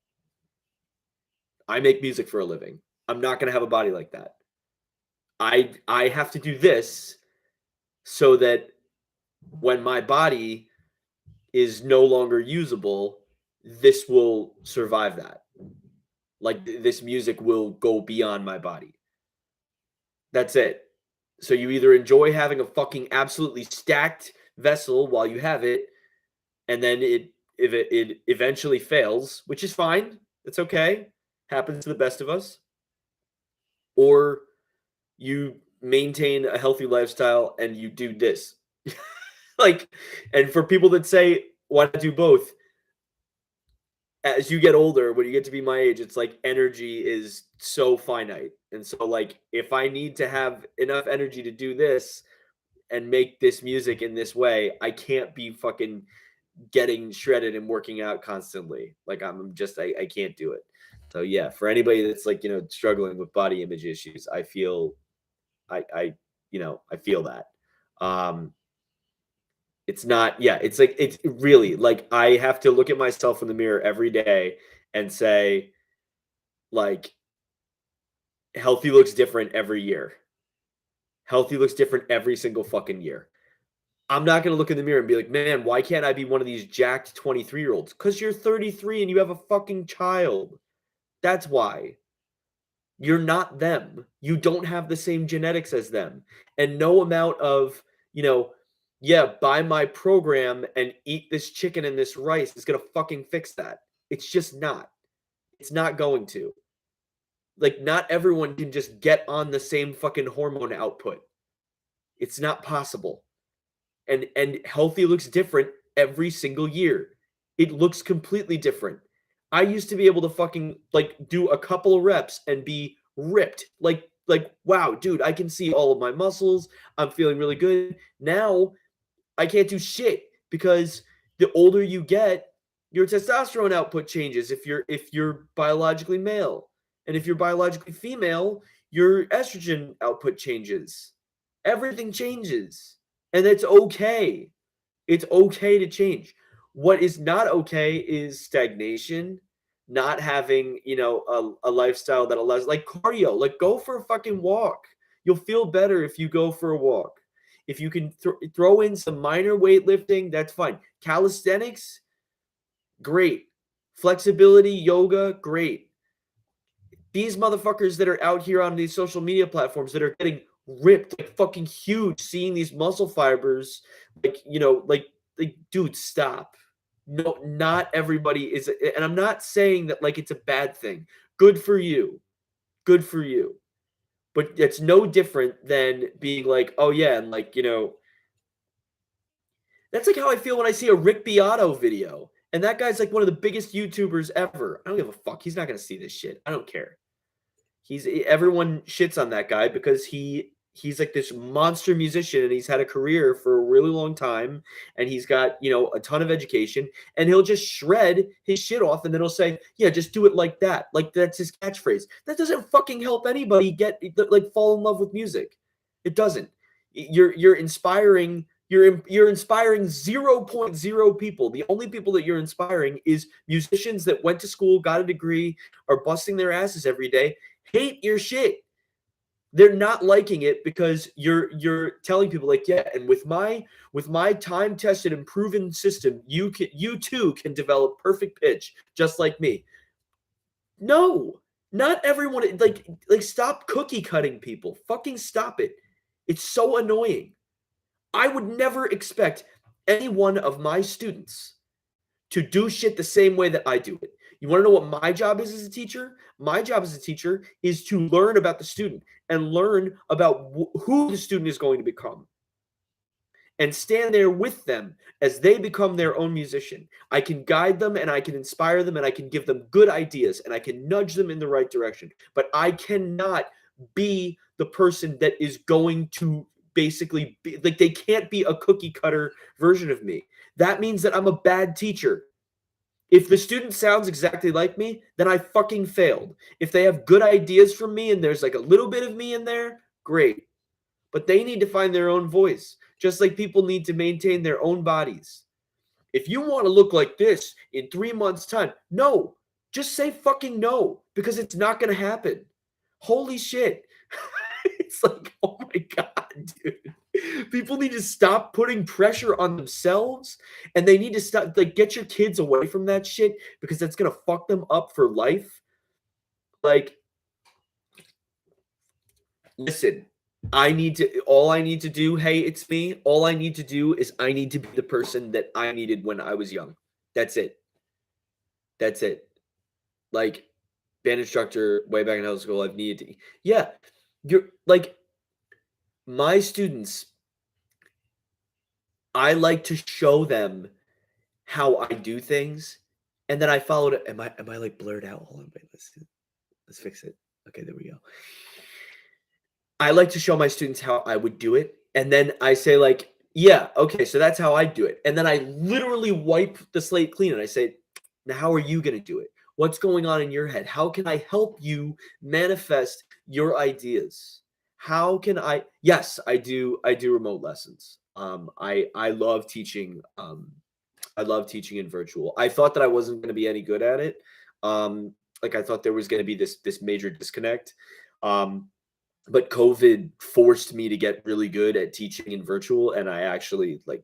I make music for a living. I'm not gonna have a body like that. I have to do this so that when my body is no longer usable, this will survive that. Like this music will go beyond my body. That's it. So you either enjoy having a fucking absolutely stacked vessel while you have it, and then it eventually fails, which is fine. It's okay. Happens to the best of us. Or you maintain a healthy lifestyle and you do this. Like, and for people that say, why not do both? As you get older, when you get to be my age, it's like energy is so finite. And so, like, if I need to have enough energy to do this and make this music in this way, I can't be fucking getting shredded and working out constantly. Like, I can't do it. So, yeah, for anybody that's like, struggling with body image issues, I feel, I feel that. It's not, yeah, it's like, it's really like I have to look at myself in the mirror every day and say, like, healthy looks different every year. Healthy looks different every single fucking year. I'm not going to look in the mirror and be like, man, why can't I be one of these jacked 23-year-olds? Because you're 33 and you have a fucking child. That's why. You're not them. You don't have the same genetics as them. And no amount of, yeah, buy my program and eat this chicken and this rice is going to fucking fix that. It's just not. It's not going to. Like, not everyone can just get on the same fucking hormone output. It's not possible. And healthy looks different every single year. It looks completely different. I used to be able to fucking like do a couple of reps and be ripped. Like wow, dude, I can see all of my muscles. I'm feeling really good. Now I can't do shit because the older you get, your testosterone output changes if you're biologically male. And if you're biologically female, your estrogen output changes. Everything changes. And it's okay. It's okay to change. What is not okay is stagnation, not having, a lifestyle that allows, like cardio, like go for a fucking walk. You'll feel better if you go for a walk. If you can throw in some minor weightlifting, that's fine. Calisthenics, great. Flexibility, yoga, great. These motherfuckers that are out here on these social media platforms that are getting ripped, like fucking huge, seeing these muscle fibers, like, like, dude, stop. No, not everybody is, and I'm not saying that like it's a bad thing. Good for you. Good for you. But it's no different than being like, oh yeah, and like, that's like how I feel when I see a Rick Beato video. And that guy's like one of the biggest YouTubers ever. I don't give a fuck. He's not gonna see this shit. I don't care. Everyone shits on that guy because he's like this monster musician and he's had a career for a really long time and he's got, a ton of education and he'll just shred his shit off and then he'll say, "Yeah, just do it like that." Like that's his catchphrase. That doesn't fucking help anybody get like fall in love with music. It doesn't. You're inspiring you're inspiring 0.0 people. The only people that you're inspiring is musicians that went to school, got a degree, are busting their asses every day, hate your shit. They're not liking it because you're telling people like, yeah, and with my time tested and proven system, you too can develop perfect pitch just like me. No, not everyone, like stop cookie cutting people. Fucking stop it. It's so annoying. I would never expect any one of my students to do shit the same way that I do it. You want to know what my job is as a teacher? My job as a teacher is to learn about the student and learn about who the student is going to become and stand there with them as they become their own musician. I can guide them and I can inspire them and I can give them good ideas and I can nudge them in the right direction. But I cannot be the person that is going to basically be like, they can't be a cookie cutter version of me. That means that I'm a bad teacher. If the student sounds exactly like me, then I fucking failed. If they have good ideas from me and there's like a little bit of me in there, great. But they need to find their own voice, just like people need to maintain their own bodies. If you want to look like this in 3 months' time, no, just say fucking no, because it's not going to happen. Holy shit. It's like, oh my God, dude. People need to stop putting pressure on themselves and they need to stop, like, get your kids away from that shit because that's going to fuck them up for life. Like, listen, all I need to do, hey, it's me. All I need to do is I need to be the person that I needed when I was young. That's it. That's it. Like, band instructor way back in high school, I've needed to. Yeah, you're like, my students, I like to show them how I do things, and then I followed it. Am I like blurred out? Hold on, wait, let's fix it. Okay, there we go. I like to show my students how I would do it, and then I say like, yeah, okay, so that's how I do it, and then I literally wipe the slate clean, and I say, now how are you going to do it? What's going on in your head? How can I help you manifest your ideas? How can I? Yes, I do. I do remote lessons. I love teaching. I love teaching in virtual. I thought that I wasn't going to be any good at it. Like I thought there was going to be this major disconnect. But COVID forced me to get really good at teaching in virtual, and I actually like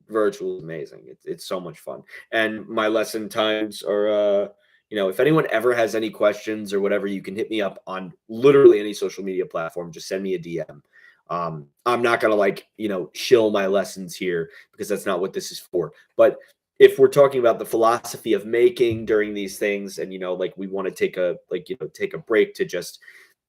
virtual is amazing. It's so much fun, and my lesson times are. If anyone ever has any questions or whatever, you can hit me up on literally any social media platform. Just send me a DM. I'm not gonna shill my lessons here because that's not what this is for. But if we're talking about the philosophy of making during these things, and like we want to take a break to just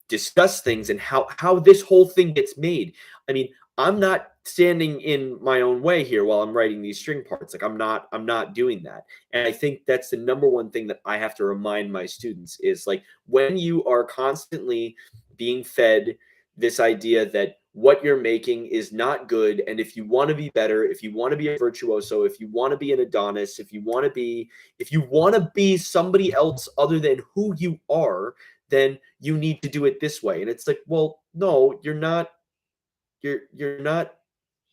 discuss things and how this whole thing gets made. I mean, I'm not standing in my own way here while I'm writing these string parts. Like I'm not doing that. And I think that's the number one thing that I have to remind my students is like when you are constantly being fed this idea that what you're making is not good, and if you want to be better, if you want to be a virtuoso, if you want to be an Adonis, if you want to be somebody else other than who you are, then you need to do it this way. And it's like, well, no, you're not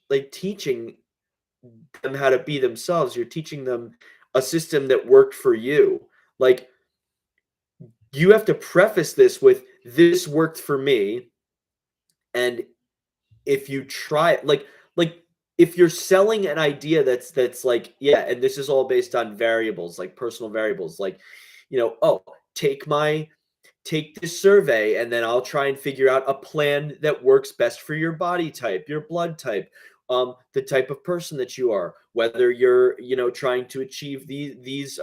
like teaching them how to be themselves. You're teaching them a system that worked for you. Like you have to preface this with this worked for me. And if you try like if you're selling an idea that's like, yeah, and this is all based on variables, like personal variables, like, oh, take my take this survey, and then I'll try and figure out a plan that works best for your body type, your blood type, the type of person that you are, whether you're, trying to achieve these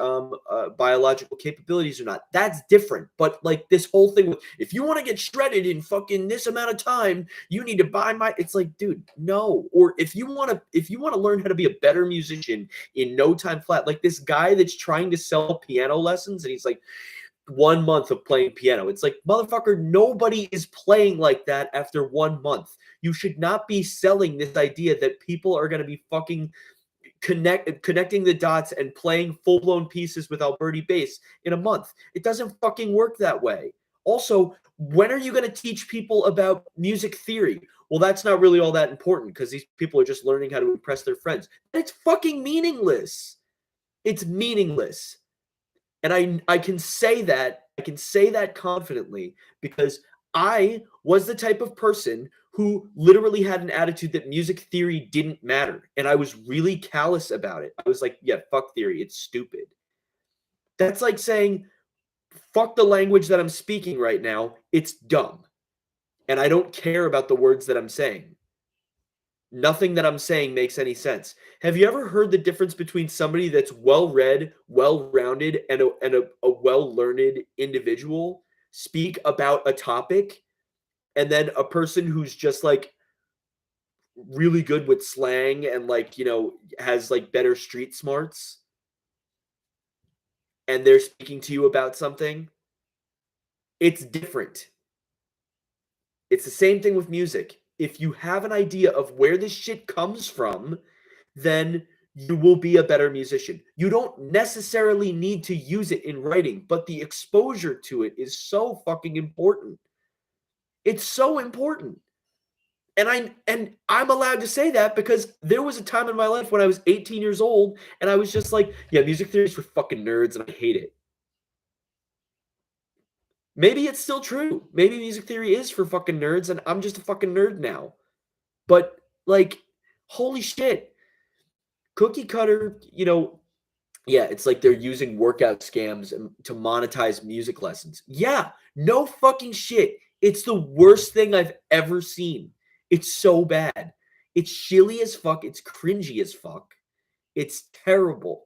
biological capabilities or not. That's different. But like this whole thing with, if you want to get shredded in fucking this amount of time, you need to buy my. It's like, dude, no. Or if you want to learn how to be a better musician in no time flat, like this guy that's trying to sell piano lessons, and he's like, 1 month of playing piano. It's like, motherfucker, nobody is playing like that after 1 month. You should not be selling this idea that people are going to be fucking connecting the dots and playing full-blown pieces with Alberti bass in a month. It doesn't fucking work that way. Also, when are you going to teach people about music theory? Well, that's not really all that important because these people are just learning how to impress their friends. It's fucking meaningless. It's meaningless. And I can say that confidently because I was the type of person who literally had an attitude that music theory didn't matter. And I was really callous about it. I was like, yeah, fuck theory. It's stupid. That's like saying, fuck the language that I'm speaking right now. It's dumb. And I don't care about the words that I'm saying. Nothing that I'm saying makes any sense. Have you ever heard the difference between somebody that's well-read, well-rounded, and a well-learned individual speak about a topic, and then a person who's just like really good with slang and like, has like better street smarts, and they're speaking to you about something? It's different. It's the same thing with music. If you have an idea of where this shit comes from, then you will be a better musician. You don't necessarily need to use it in writing, but the exposure to it is so fucking important. It's so important. And I'm allowed to say that because there was a time in my life when I was 18 years old and I was just like, yeah, music theory is for fucking nerds and I hate it. Maybe it's still true. Maybe music theory is for fucking nerds and I'm just a fucking nerd now. But like, holy shit. Cookie cutter, yeah, it's like they're using workout scams to monetize music lessons. Yeah, no fucking shit. It's the worst thing I've ever seen. It's so bad. It's shilly as fuck. It's cringy as fuck. It's terrible.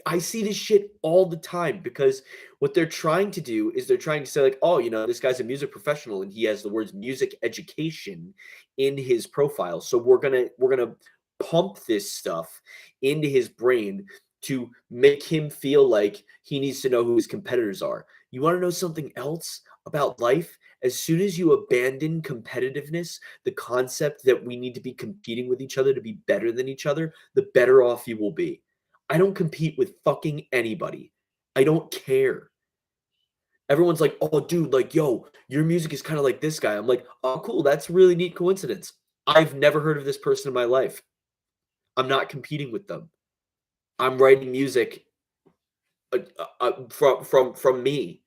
I see this shit all the time because what they're trying to do is they're trying to say like, oh, this guy's a music professional and he has the words music education in his profile. So we're gonna pump this stuff into his brain to make him feel like he needs to know who his competitors are. You want to know something else about life? As soon as you abandon competitiveness, the concept that we need to be competing with each other to be better than each other, the better off you will be. I don't compete with fucking anybody. I don't care. Everyone's like, oh, dude, like, yo, your music is kind of like this guy. I'm like, oh, cool. That's a really neat coincidence. I've never heard of this person in my life. I'm not competing with them. I'm writing music from me.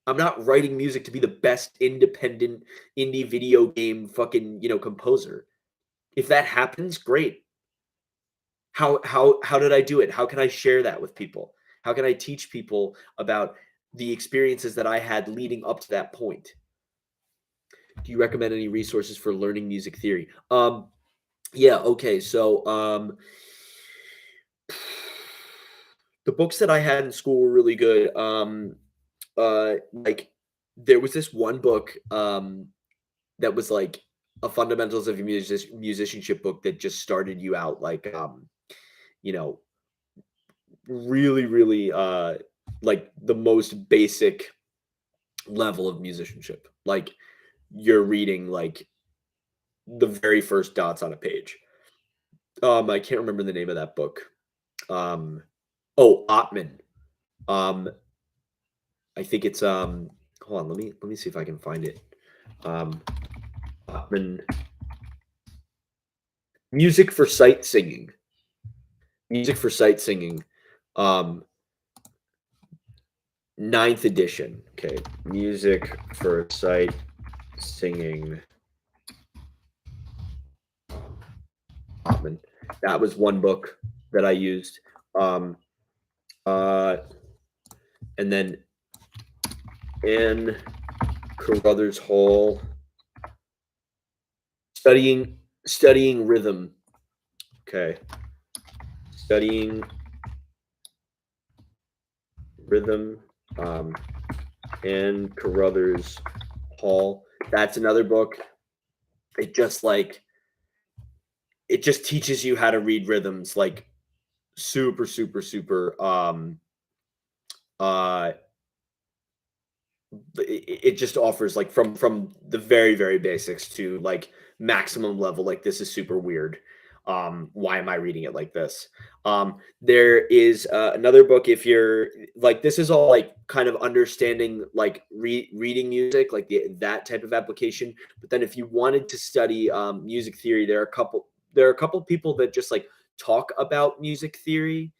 I'm not writing music to be the best independent indie video game fucking, composer. If that happens, great. How did I do it? How can I share that with people? How can I teach people about the experiences that I had leading up to that point? Do you recommend any resources for learning music theory? Yeah, okay. So the books that I had in school were really good. Like there was this one book that was like a fundamentals of musicianship book that just started you out like you know really, really like the most basic level of musicianship. Like you're reading like the very first dots on a page. I can't remember the name of that book. Oh, Ottman. Um, I think it's hold on, let me see if I can find it. Ottman, Music for Sight Singing. Music for Sight Singing. Ninth edition. Okay. Music for Sight Singing. Ottman. That was one book that I used. And then and Carruthers Hall. Studying rhythm. Okay. Studying rhythm. And Carruthers Hall. That's another book. It just teaches you how to read rhythms like super, super, super. Uh, it just offers like from the very, very basics to like maximum level. Like this is super weird. Why am I reading it like this? There is another book. If you're like, this is all like kind of understanding like reading music, like that type of application. But then if you wanted to study music theory, there are a couple people that just like talk about music theory.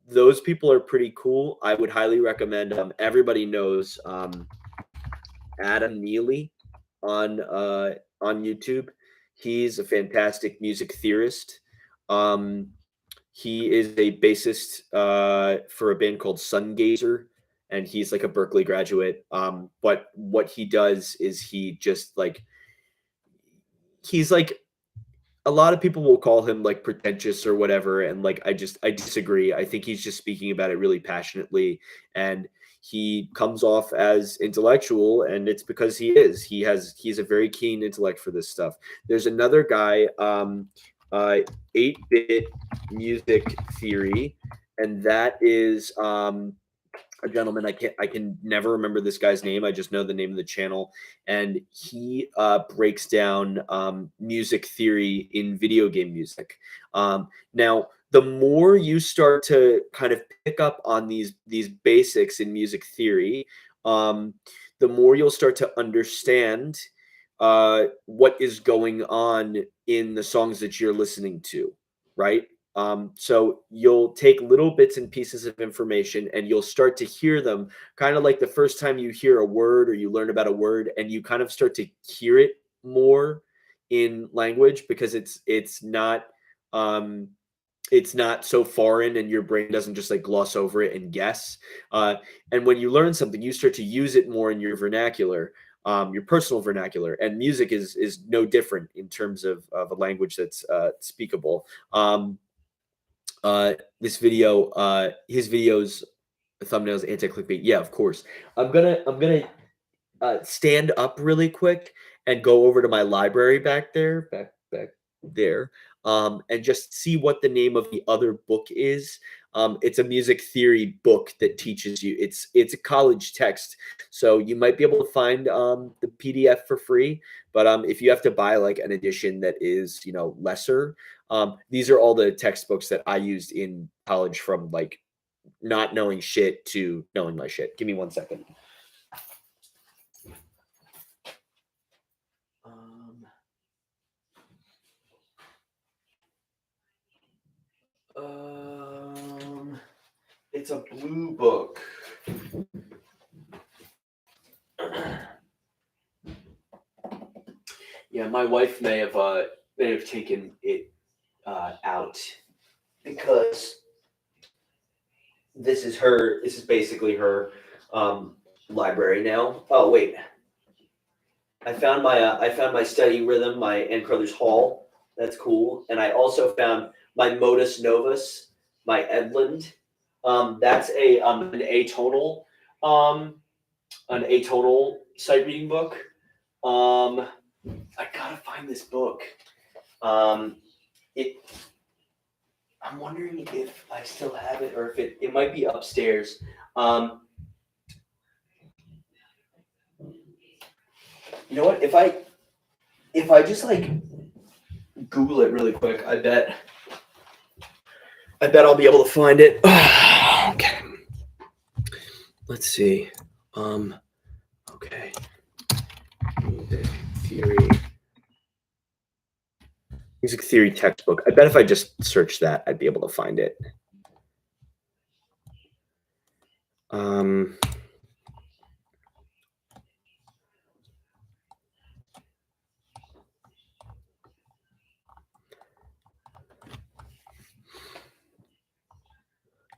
Those people are pretty cool. I would highly recommend. Everybody knows Adam Neely on YouTube. He's a fantastic music theorist. Um, he is a bassist for a band called Sungazer, and he's like a Berkeley graduate. But what he does is he's like a lot of people will call him like pretentious or whatever, and like I disagree. I think he's just speaking about it really passionately, and he comes off as intellectual, and it's because he's a very keen intellect for this stuff. There's another guy, 8-bit music theory, and that is a gentleman. I can never remember this guy's name. I just know the name of the channel, and he breaks down music theory in video game music. Now, the more you start to kind of pick up on these basics in music theory, the more you'll start to understand what is going on in the songs that you're listening to, right? So you'll take little bits and pieces of information and you'll start to hear them kind of like the first time you hear a word or you learn about a word, and you kind of start to hear it more in language because um, it's not so foreign and your brain doesn't just like gloss over it and guess. And when you learn something, you start to use it more in your vernacular, your personal vernacular. And music is no different in terms of a language that's speakable. This video, his videos, thumbnails, anti-clickbait. Yeah, of course. I'm gonna stand up really quick and go over to my library back there, and just see what the name of the other book is. It's a music theory book that teaches you. It's a college text, so you might be able to find the PDF for free. But if you have to buy like an edition that is lesser, these are all the textbooks that I used in college, from like not knowing shit to knowing my shit. Give me 1 second. It's a blue book. Yeah, my wife may have taken it out because this is basically her library now. Oh wait, I found my study rhythm, my Ann Carruthers Hall. That's cool, and I also found my Modus Novus, my Edlund. That's an atonal sight reading book. I gotta find this book. It. I'm wondering if I still have it, or if it might be upstairs. You know what? If I just like Google it really quick, I bet I'll be able to find it. Okay. Let's see. Okay. Music theory textbook. I bet if I just search that, I'd be able to find it.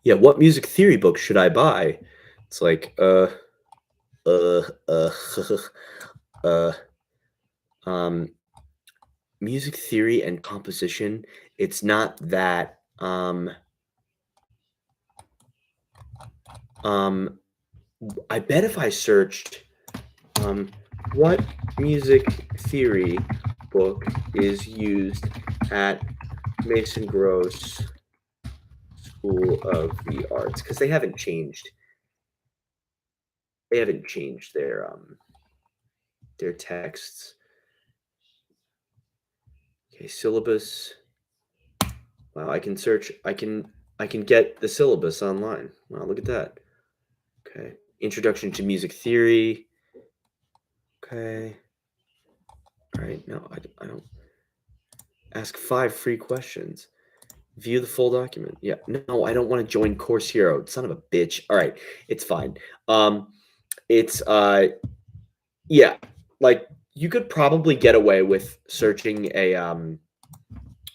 Yeah, what music theory book should I buy? It's like, uh, uh, uh, um, music theory and composition. It's not that. Um, I bet if I searched, um, what music theory book is used at Mason Gross School of the Arts, because they haven't changed. They haven't changed their texts. Okay, syllabus. Wow, I can search. I can get the syllabus online. Wow, look at that. Okay, introduction to music theory. Okay. All right. No, I don't ask 5 free questions. View the full document. Yeah. No, I don't want to join Course Hero. Son of a bitch. All right, it's fine. Um, it's yeah, like you could probably get away with searching a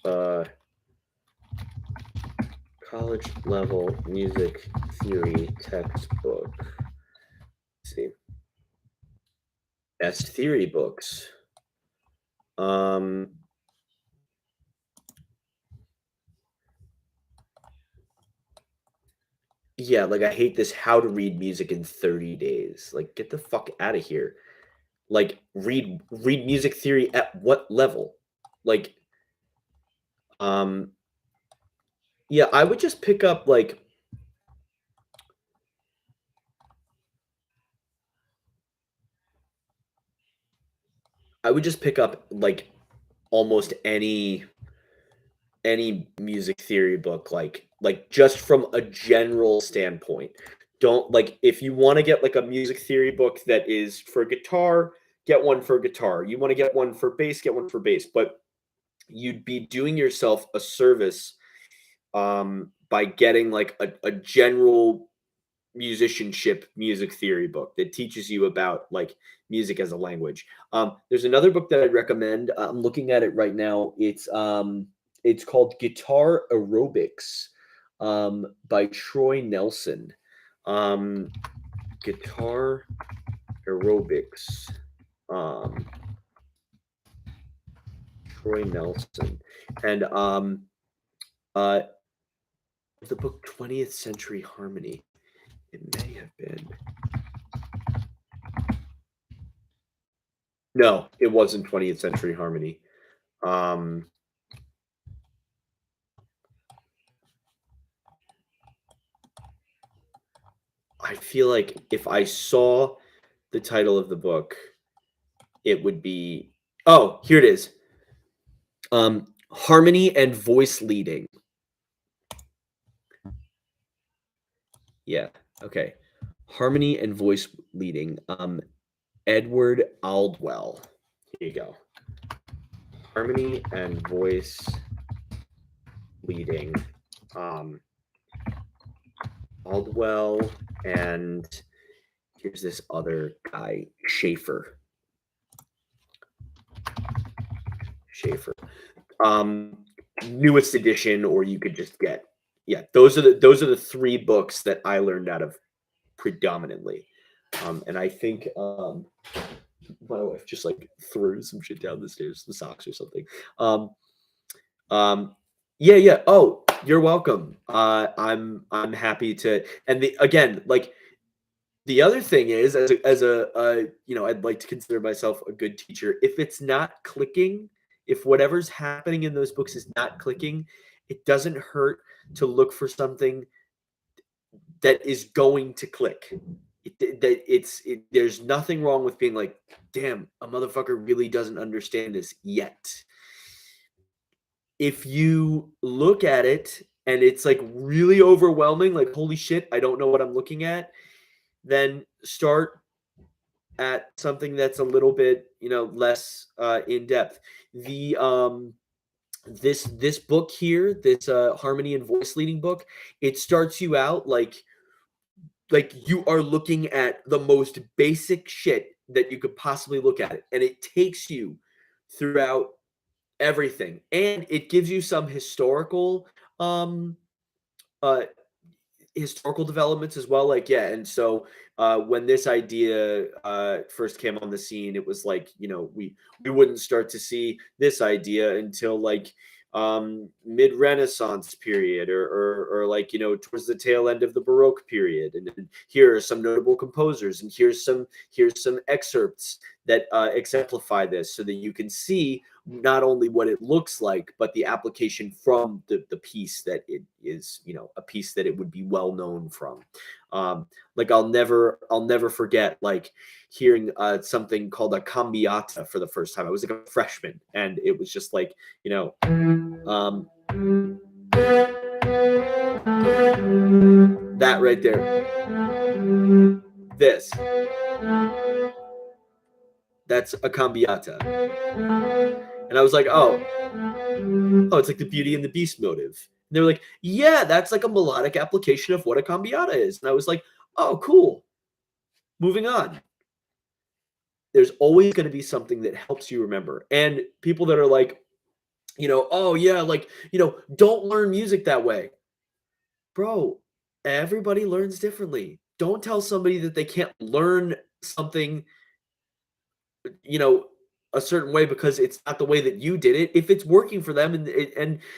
uh college level music theory textbook. Let's see. Best theory books. Um yeah, like I hate this how to read music in 30 days. Like get the fuck out of here. Like read music theory at what level? Like um yeah, I would just pick up like I would just pick up like almost any music theory book like just from a general standpoint. Don't like if you want to get like a music theory book that is for guitar, get one for guitar. You want to get one for bass, get one for bass. But you'd be doing yourself a service by getting like a general musicianship music theory book that teaches you about like music as a language. There's another book that I'd recommend. I'm looking at it right now. It's called Guitar Aerobics by Troy Nelson. Um, Guitar Aerobics. Um, Troy Nelson. And uh, the book 20th Century Harmony. It may have been. No, it wasn't 20th Century Harmony. Um, I feel like if I saw the title of the book, it would be oh, here it is. Harmony and voice leading. Yeah. Okay. Harmony and voice leading. Edward Aldwell. Here you go. Harmony and voice leading. Aldwell and here's this other guy, Schaefer. Schaefer. Newest edition, or you could just get yeah. Those are the 3 books that I learned out of predominantly, and I think my wife just like threw some shit down the stairs, the socks or something. Um, yeah, yeah. Oh, you're welcome. I'm happy to. And again, like the other thing is, I'd like to consider myself a good teacher. If it's not clicking, if whatever's happening in those books is not clicking, it doesn't hurt to look for something that is going to click. There's nothing wrong with being like, damn, a motherfucker really doesn't understand this yet. If you look at it and it's like really overwhelming, like, holy shit, I don't know what I'm looking at, then start at something that's a little bit, less in depth. The this book here, this harmony and voice leading book, it starts you out like you are looking at the most basic shit that you could possibly look at it, and it takes you throughout everything, and it gives you some historical um uh historical developments as well. Like, yeah, and so when this idea first came on the scene, it was like, we wouldn't start to see this idea until like mid-Renaissance period, or like, towards the tail end of the Baroque period. And here are some notable composers, and here's some excerpts that exemplify this, so that you can see not only what it looks like, but the application from the piece that it is, a piece that it would be well known from. Like, I'll never forget like hearing something called a cambiata for the first time. I was like a freshman, and it was just like, that right there, this, that's a cambiata. And I was like, oh, it's like the Beauty and the Beast motive. And they were like, yeah, that's like a melodic application of what a cambiata is. And I was like, oh, cool. Moving on. There's always going to be something that helps you remember. And people that are like, oh yeah, like, don't learn music that way. Bro, everybody learns differently. Don't tell somebody that they can't learn something, you know, a certain way because it's not the way that you did it. If it's working for them, and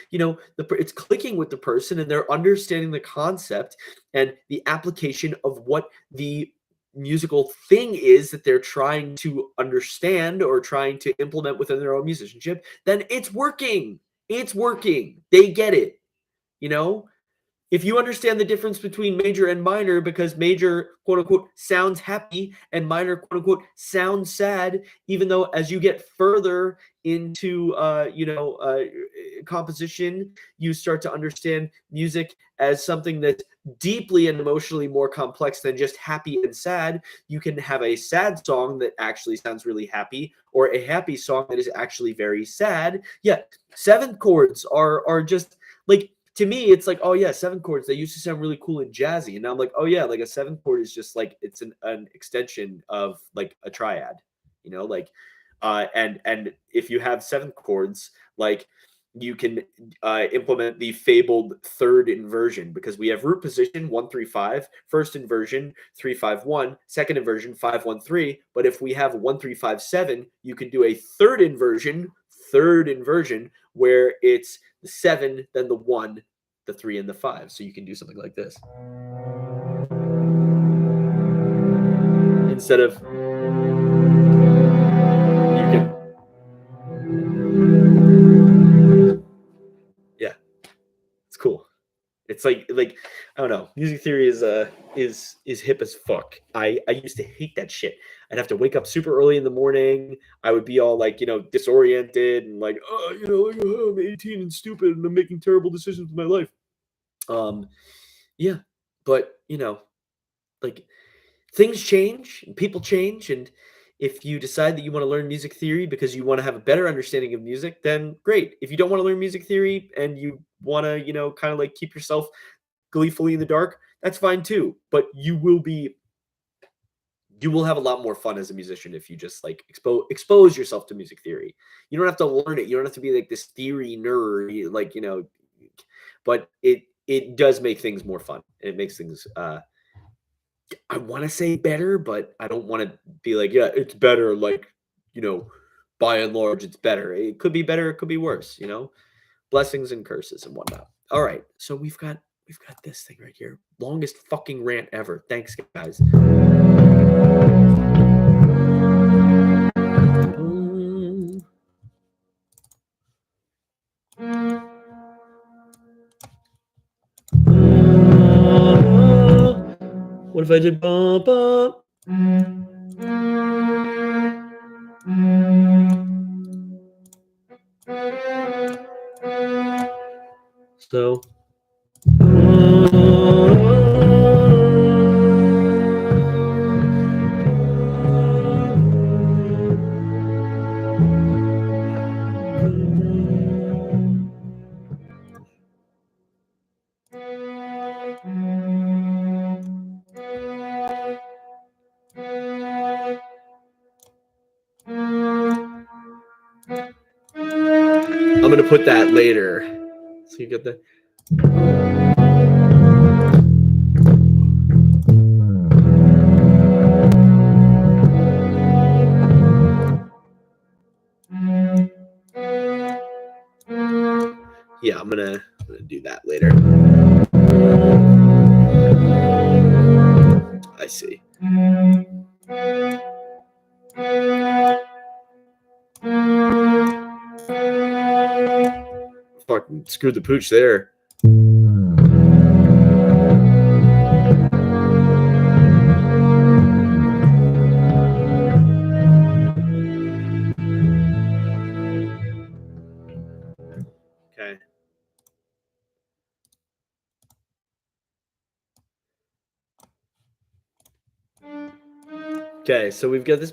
it's clicking with the person, and they're understanding the concept and the application of what the musical thing is that they're trying to understand or trying to implement within their own musicianship, then it's working. It's working. They get it. If you understand the difference between major and minor, because major, quote unquote, sounds happy and minor, quote unquote, sounds sad, even though as you get further into, composition, you start to understand music as something that's deeply and emotionally more complex than just happy and sad. You can have a sad song that actually sounds really happy, or a happy song that is actually very sad. Yeah, seventh chords are just like, to me, it's like, oh yeah, seven chords. They used to sound really cool and jazzy, and now I'm like, oh yeah, like a seven chord is just like, it's an extension of like a triad, like, and if you have seven chords, like, you can implement the fabled third inversion, because we have root position 1-3-5, first inversion 3-5-1, second inversion 5-1-3. But if we have 1-3-5-7, you can do a third inversion where it's the 7, then the 1, the 3, and the 5. So you can do something like this. Instead of, you can, yeah, it's cool. It's like I don't know. Music theory is hip as fuck. I used to hate that shit. I'd have to wake up super early in the morning. I would be all like, disoriented and like, I'm 18 and stupid and I'm making terrible decisions with my life. Yeah, but like, things change and people change, and if you decide that you want to learn music theory because you want to have a better understanding of music, then great. If you don't want to learn music theory and you want to, kind of like keep yourself gleefully in the dark, that's fine too. But you will have a lot more fun as a musician if you just like expose yourself to music theory. You don't have to learn it. You don't have to be like this theory nerd, like, but it does make things more fun. It makes things I want to say better, but I don't want to be like, yeah, it's better. Like, by and large, it's better. It could be better. It could be worse. Blessings and curses and whatnot. All right, so we've got this thing right here. Longest fucking rant ever. Thanks, guys. What if I did bump up? So I'm gonna put that later. So you get that. I'm gonna do that later. I see. Fucking screwed the pooch there. Okay. Okay, so we've got this.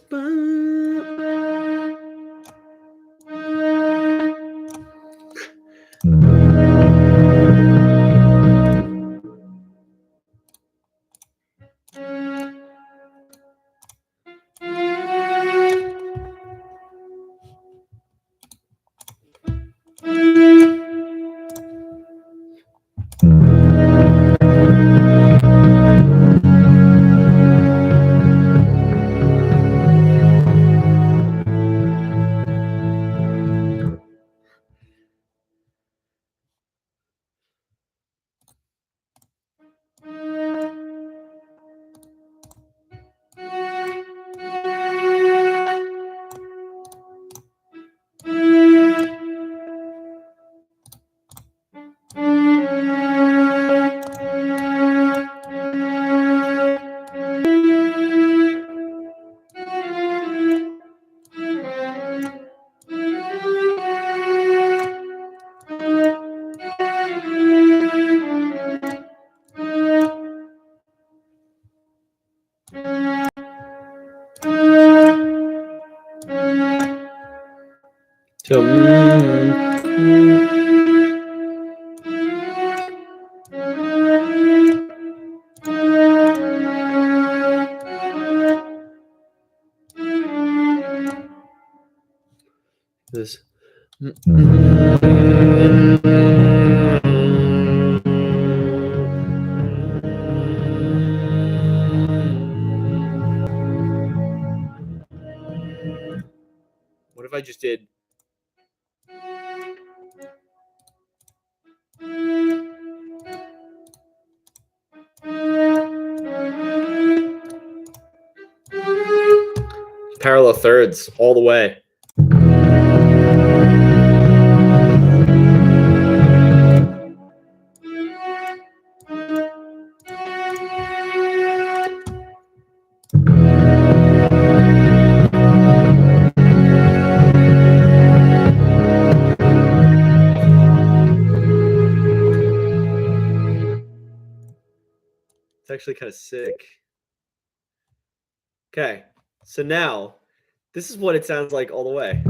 So, this. What if I just did? Parallel thirds all the way. It's actually kind of sick. Okay, so now this is what it sounds like all the way.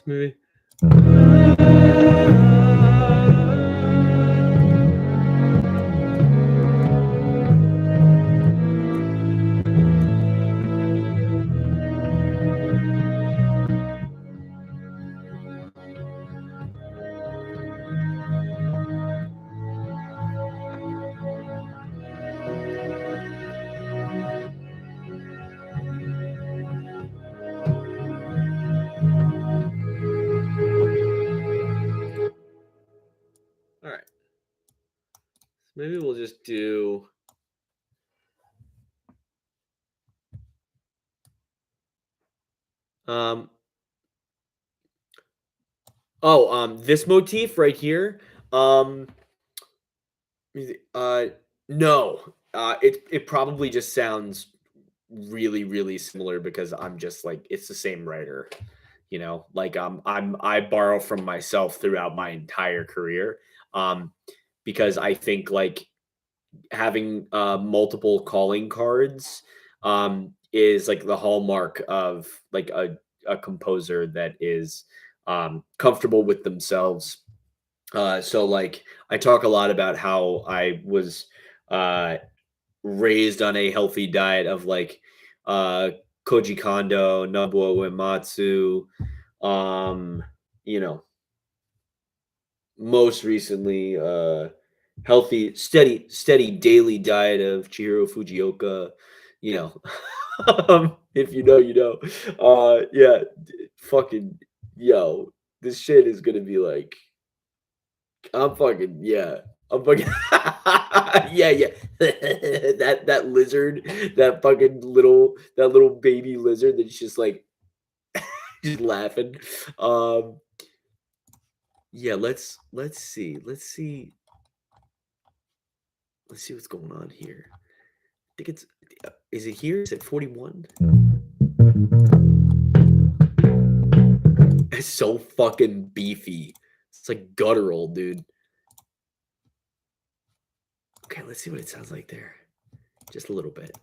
Maybe. All right. Maybe we'll just do. This motif right here. No. It probably just sounds really, really similar because I'm just like it's the same writer. Like I borrow from myself throughout my entire career. Because I think like having multiple calling cards is like the hallmark of like a composer that is comfortable with themselves. So like I talk a lot about how I was uh raised on a healthy diet of like uh Koji Kondo, Nobuo Uematsu, um, you know, most recently healthy, steady daily diet of Chihiro Fujioka, you know. If you know, you know. Yeah, fucking yo, this shit is gonna be like I'm fucking yeah. I'm fucking yeah, yeah. That lizard, that little baby lizard that's just like just laughing. Um yeah, let's see what's going on here. I think it's is it here? Is it 41? It's so fucking beefy. It's like guttural, dude. Okay, let's see what it sounds like there. Just a little bit.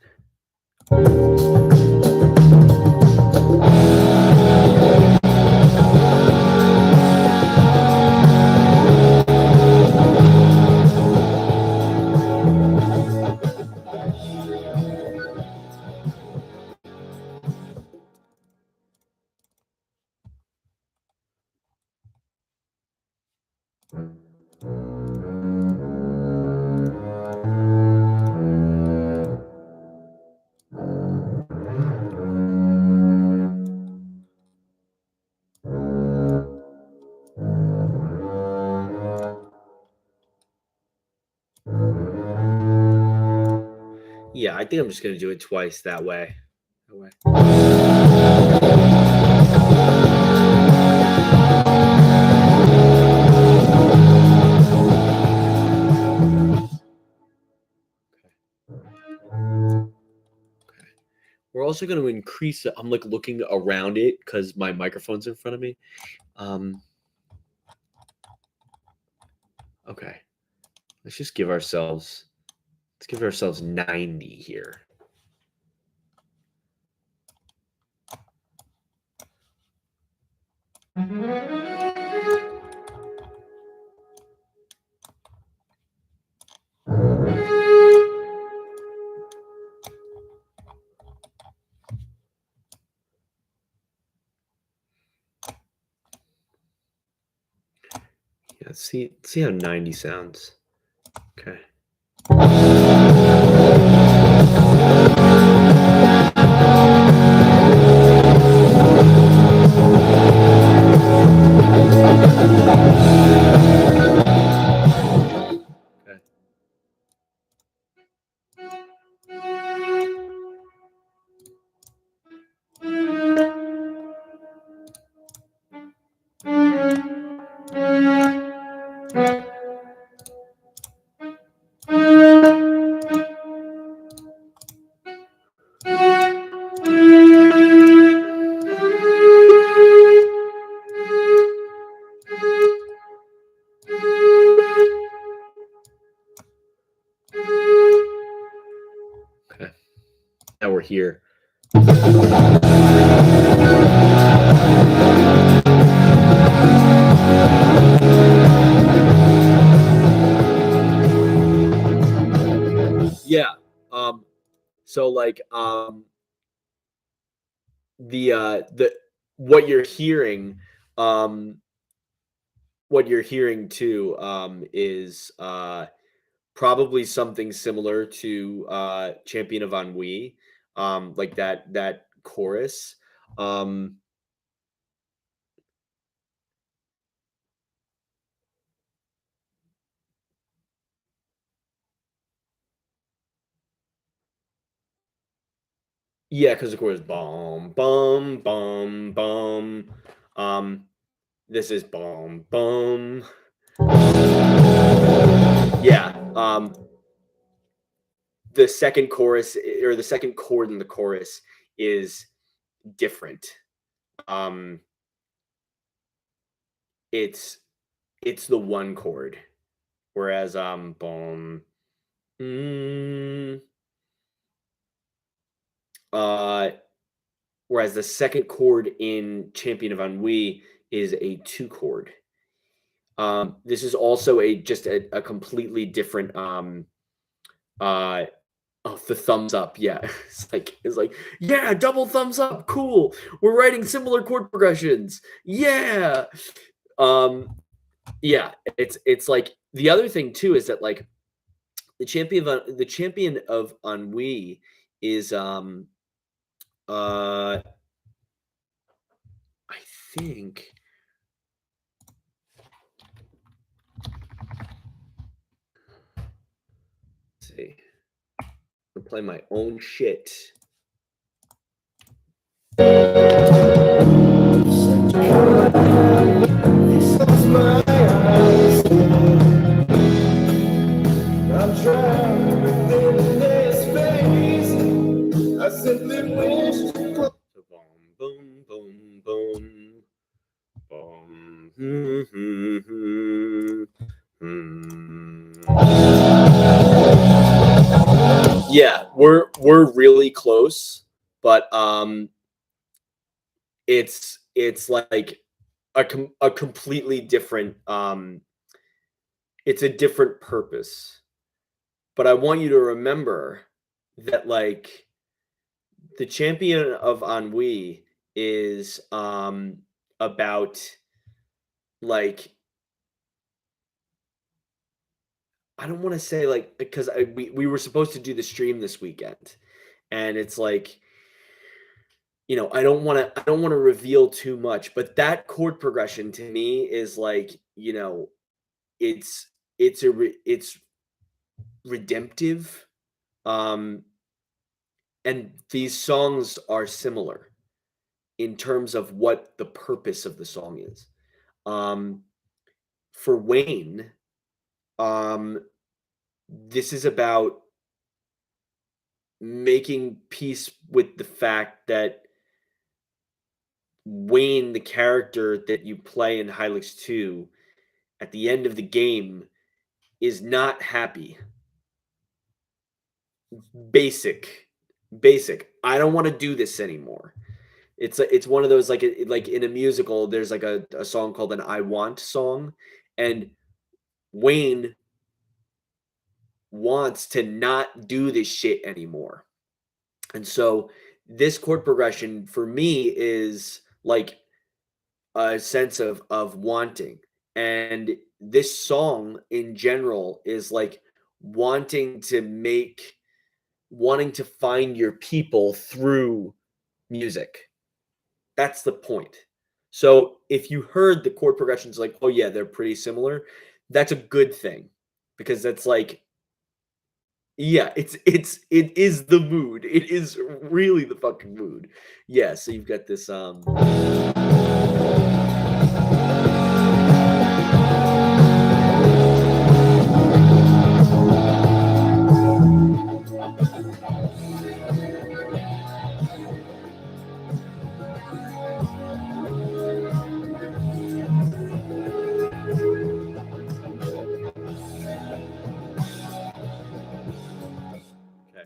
Yeah, I think I'm just gonna do it twice that way. That way. We're also going to increase it. I'm like looking around it because my microphone's in front of me. Um, okay, let's just give ourselves let's give ourselves 90 here. Yeah, see how 90 sounds. Okay. Okay. Okay. Now we're here. Yeah. So like the what you're hearing um what you're hearing too is probably something similar to Champion of Ennui, like that chorus. Um yeah, because the chorus bum bum bum bum. Um this is bum bum. Yeah. The second chorus or the second chord in the chorus is different. Um it's it's the one chord. Whereas boom mm, uh whereas the second chord in Champion of Ennui is a two chord. This is also a just a completely different uh Oh, the thumbs up, yeah. It's like, "Yeah, double thumbs up, cool. We're writing similar chord progressions. Yeah." Um, yeah, it's like the other thing too is that, like, the champion of ennui is, uh, I think let's see. I'm playing my own shit. I'm trapped within this phase. I simply wish to close. So boom, boom, boom, boom, Yeah, we're really close, but it's like a completely different it's a different purpose. But I want you to remember that, like, the champion of ennui is about, like, I don't want to say, like, because we were supposed to do the stream this weekend, and it's like, I don't want to reveal too much, but that chord progression to me is like, it's it's redemptive. Um, and these songs are similar in terms of what the purpose of the song is. Um, for Wayne, um, this is about making peace with the fact that Wayne, the character that you play in Hylix 2, at the end of the game is not happy. Basic. Basic. I don't want to do this anymore. It's one of those, like, like in a musical, there's like a song called an I Want song, and Wayne wants to not do this shit anymore. And so this chord progression for me is like a sense of wanting. And this song in general is like wanting to make wanting to find your people through music. That's the point. So if you heard the chord progressions like, oh yeah, they're pretty similar, that's a good thing because that's like, yeah, it is the mood. It is really the fucking mood. Yeah, so you've got this okay.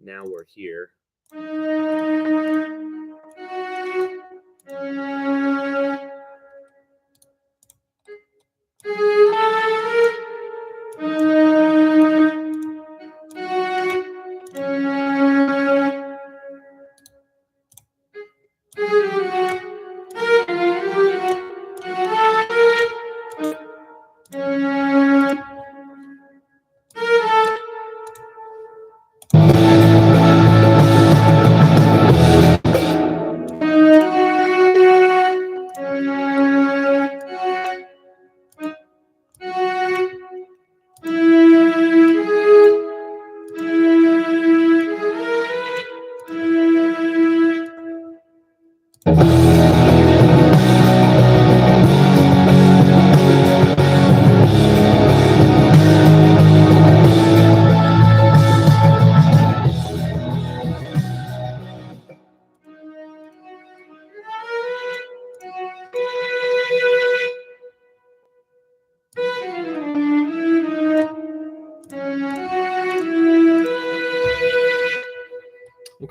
Now we're here.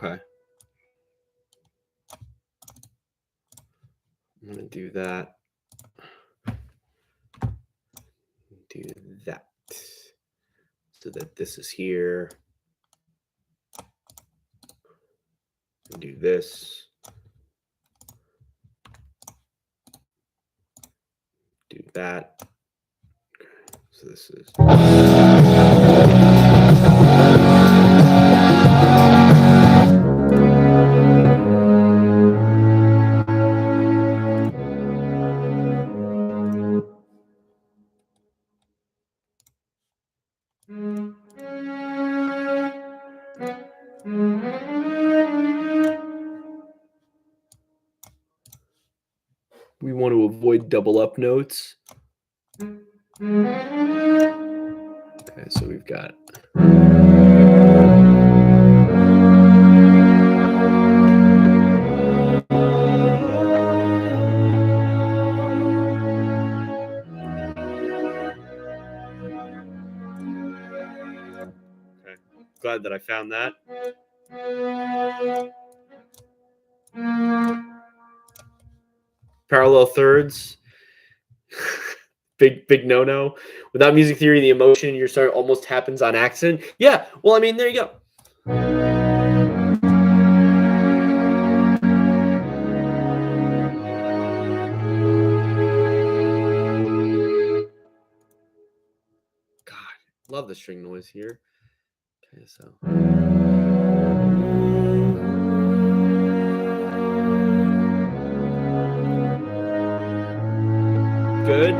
Okay. I'm gonna do that. Do that. so that this is here. And do this. Do that. So this is. We want to avoid double up notes. Okay, so we've got. Okay, glad that I found that. Parallel thirds. big no. Without music theory, the emotion in your start almost happens on accident. Yeah, well, I mean, there you go. God, love the string noise here. Okay, so. Good.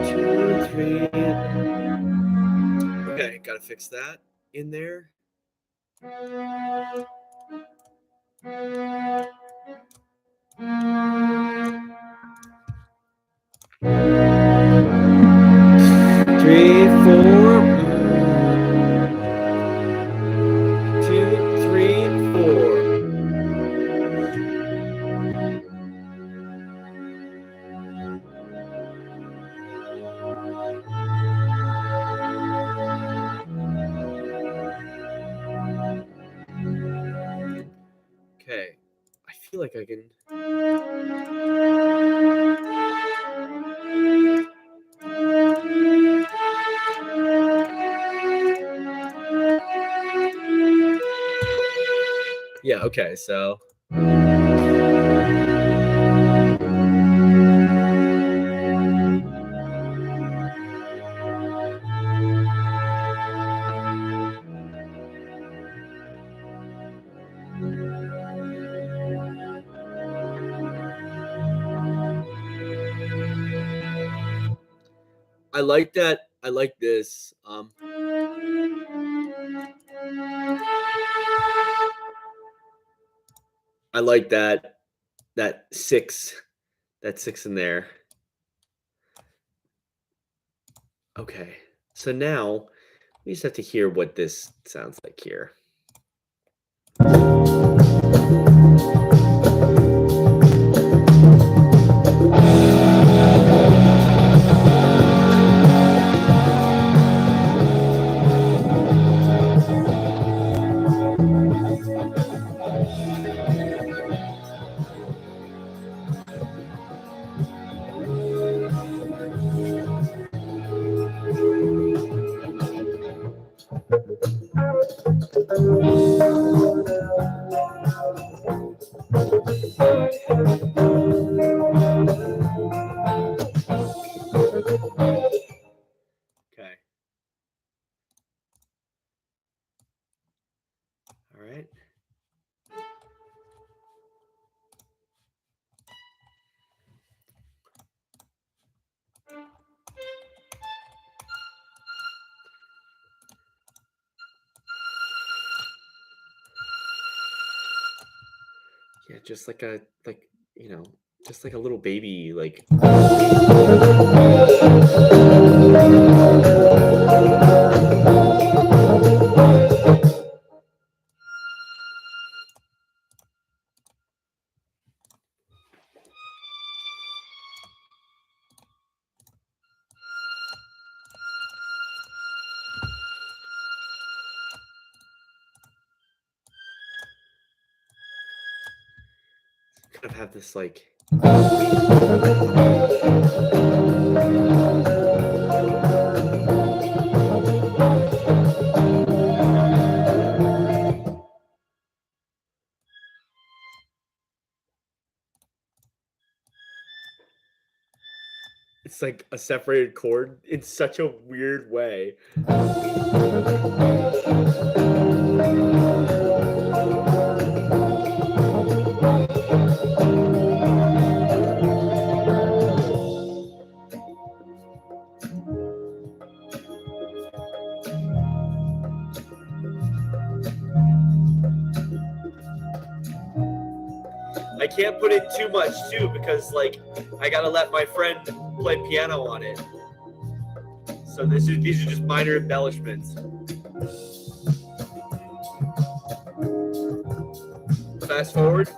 2, 3. Okay, gotta fix that in there. Three, 4. 2, 3, 4. Okay, I feel like I can. Yeah, okay, so. I like that. I like this. I like that 6, that 6 in there. Okay, so now we just have to hear what this sounds like here. Okay. All right. Yeah, just like a just like a little baby, like. Kind of have this like. It's like a separated chord in such a weird way. I can't put in too much too because like I gotta let my friend play piano on it. So these are just minor embellishments. Fast forward.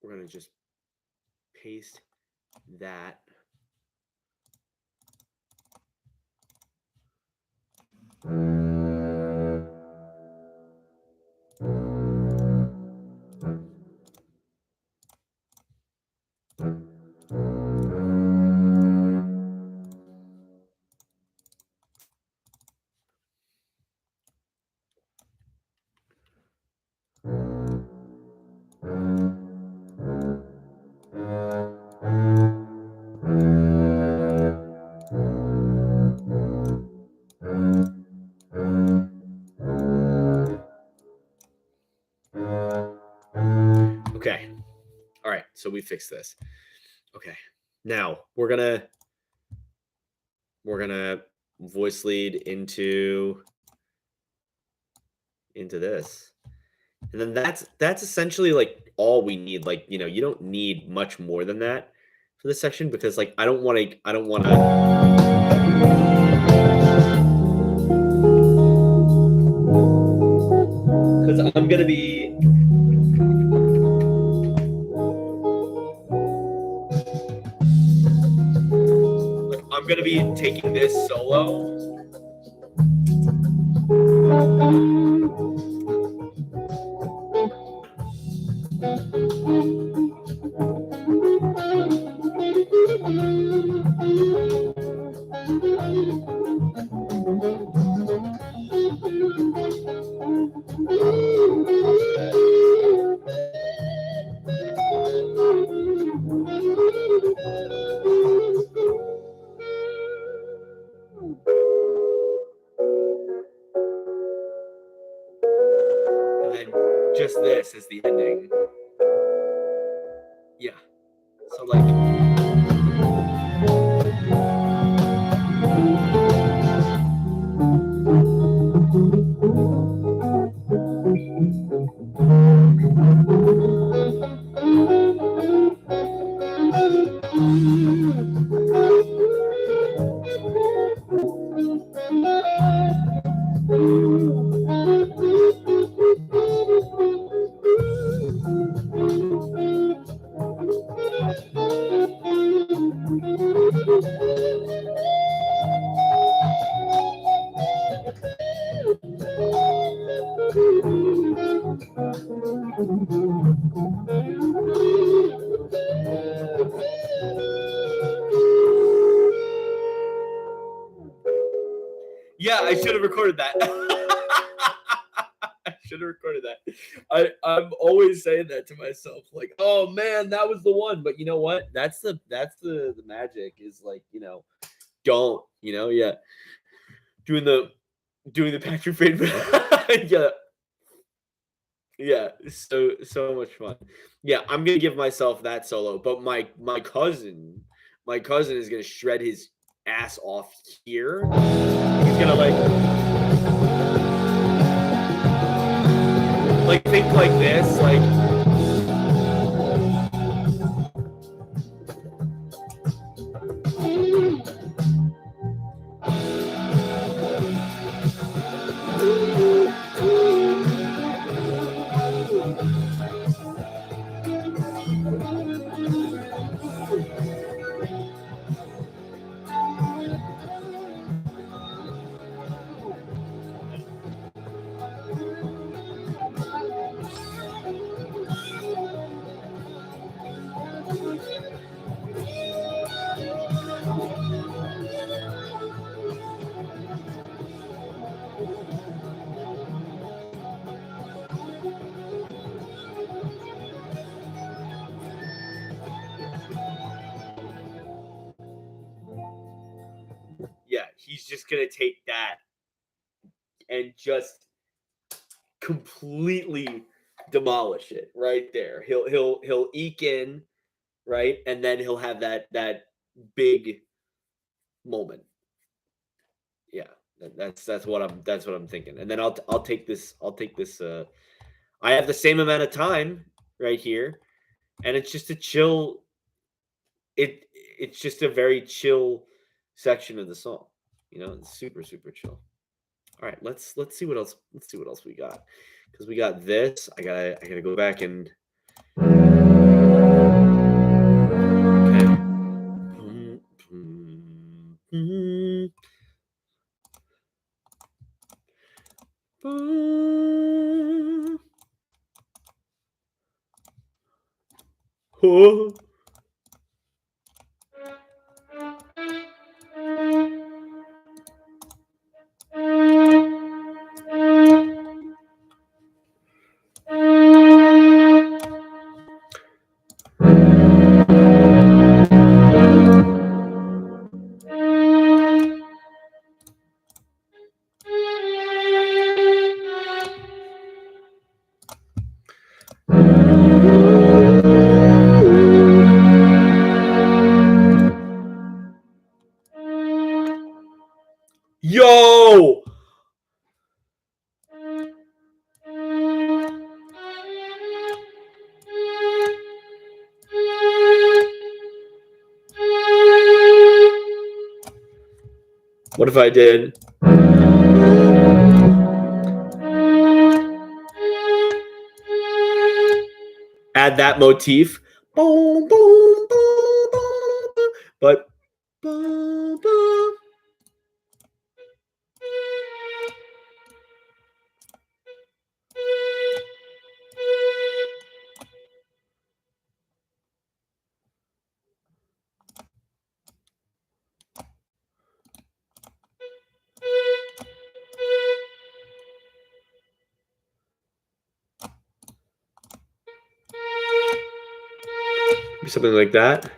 We're going to just paste that. Okay. All right. So we fixed this. Okay. Now we're gonna voice lead into this. And then that's essentially like all we need. Like, you know, you don't need much more than that for this section because like I don't want to because I'm gonna be taking this solo. And then just this is the ending. Yeah. So like yeah, I should have recorded that. I should have recorded that. I'm always saying that to myself, like, oh man, that was the one. But you know what? That's the magic is like, you know, don't, you know, yeah. Doing the Patrick Bateman. Yeah. Yeah, so much fun. Yeah, I'm gonna give myself that solo, but my cousin is gonna shred his ass off here. He's gonna like think like this, like he's just gonna take that and just completely demolish it right there. He'll eke in, right, and then he'll have that big moment. Yeah, that's what I'm thinking. And then I'll take this. I have the same amount of time right here, and it's just a chill. It's just a very chill section of the song. It's super super chill. All right, let's see what else. Let's see what else we got, because we got this. I gotta go back and. Okay. Oh. Yo! What if I did? Add that motif. Boom, boom, boom, boom, boom. But. Boom, boom. Something like that.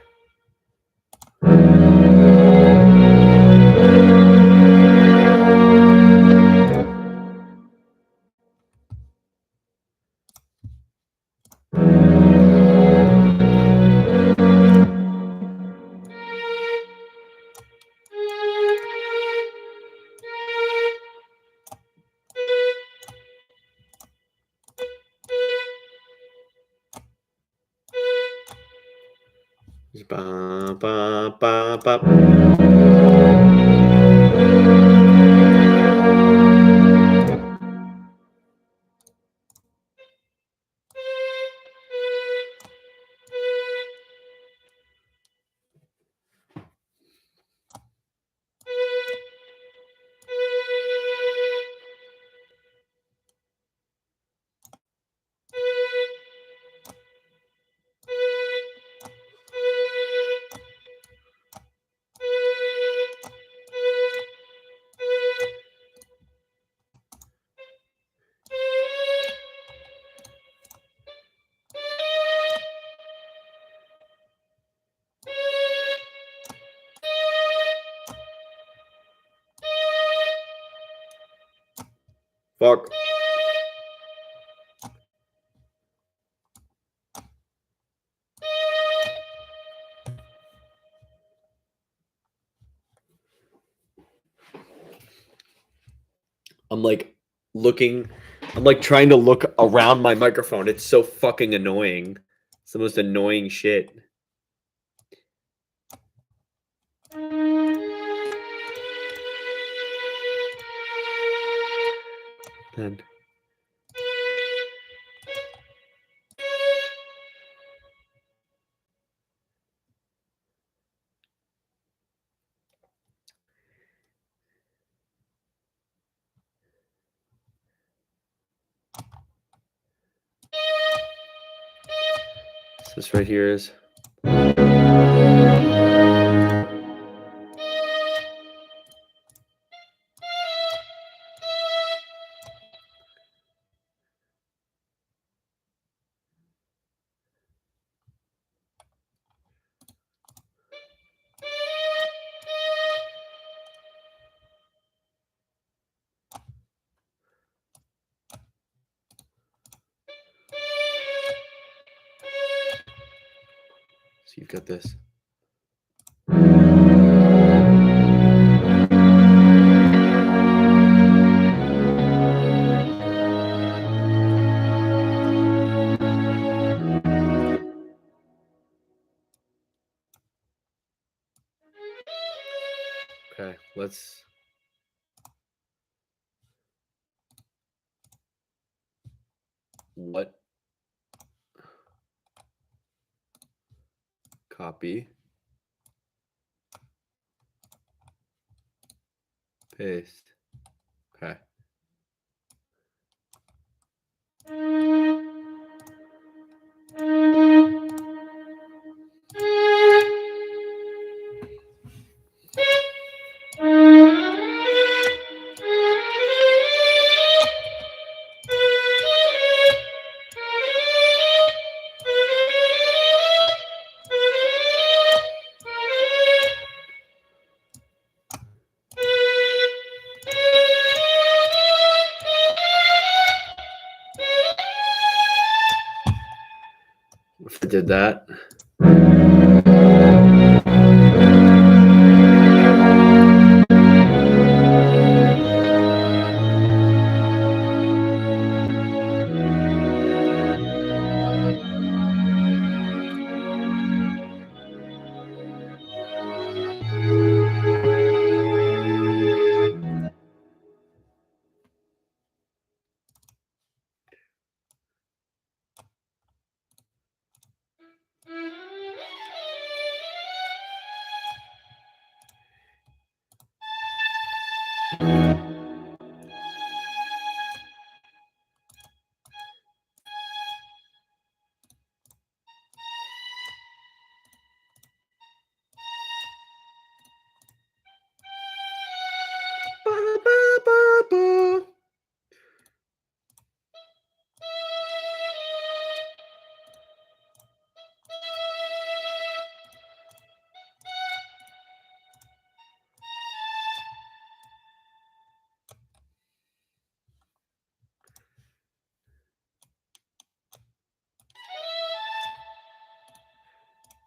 Ba, ba, ba, ba. Fuck. I'm like looking, I'm like trying to look around my microphone. It's so fucking annoying. It's the most annoying shit. Then. So this right here is. So you've got this. Okay, let's what copy paste. Okay. If I did that.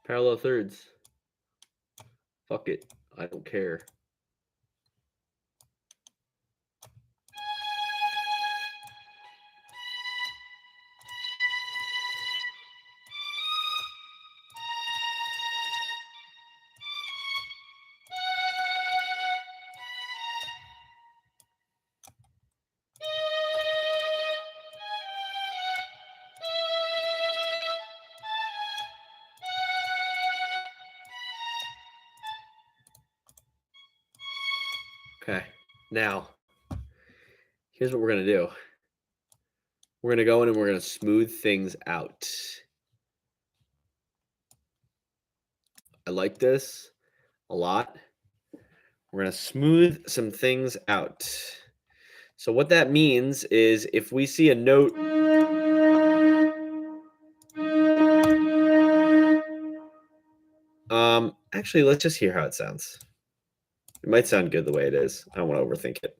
Parallel thirds. Fuck it. I don't care. Okay, now, here's what we're going to do. We're going to go in and we're going to smooth things out. I like this a lot. We're going to smooth some things out. So what that means is if we see a note actually, let's just hear how it sounds. It might sound good the way it is. I don't want to overthink it.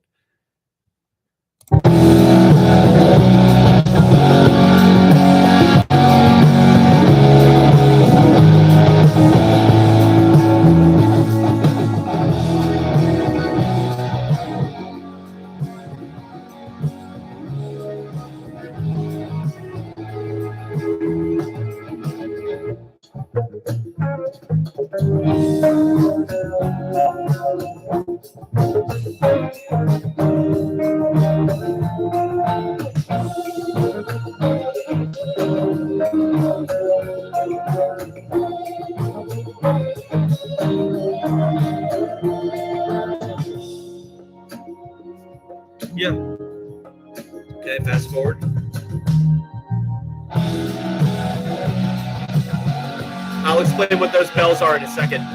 Yeah. Okay, fast forward. I'll explain what those bells are in a second.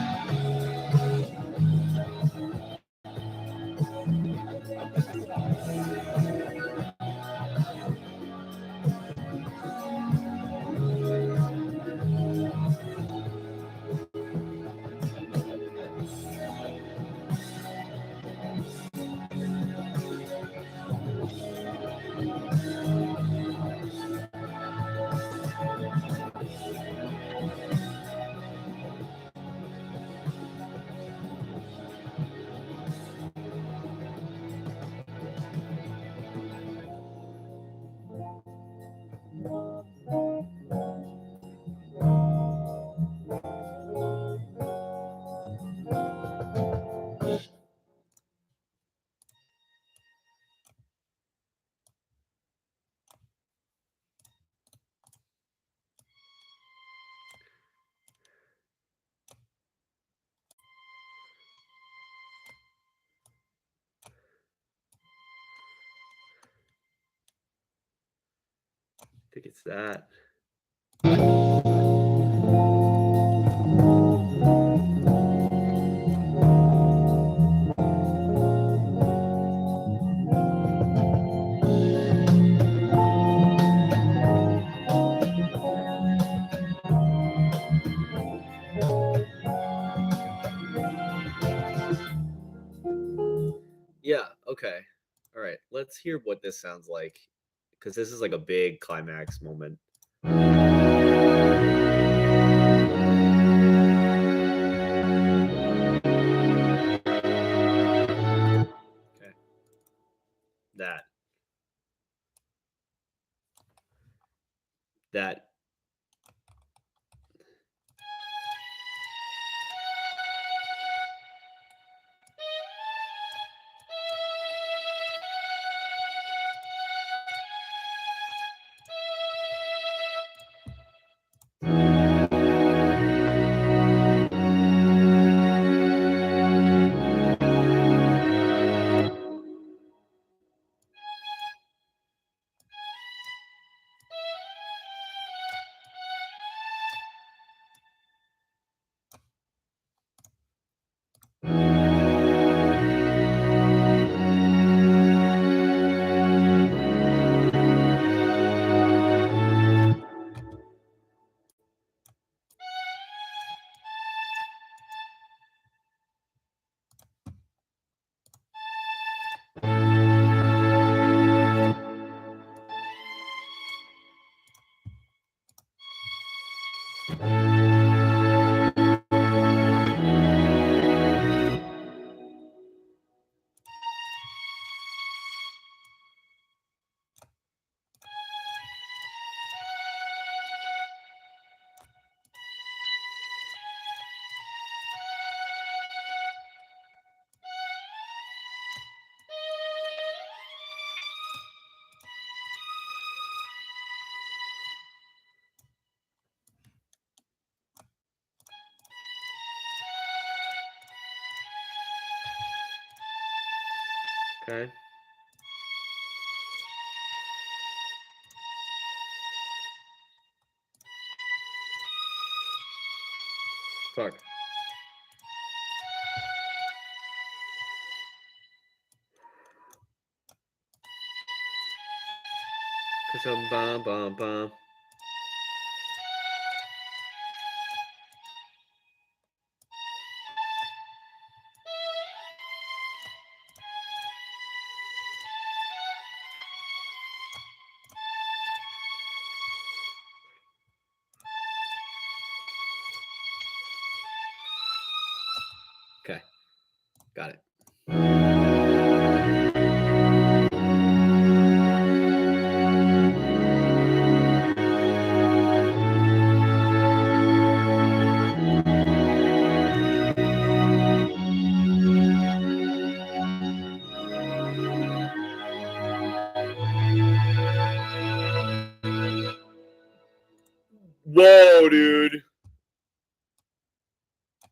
think it's that. Yeah, okay. All right, let's hear what this sounds like because this is like a big climax moment. Okay. That. That. Okay. Fuck. Bum, bum, bum. Okay. Got it. Whoa, dude.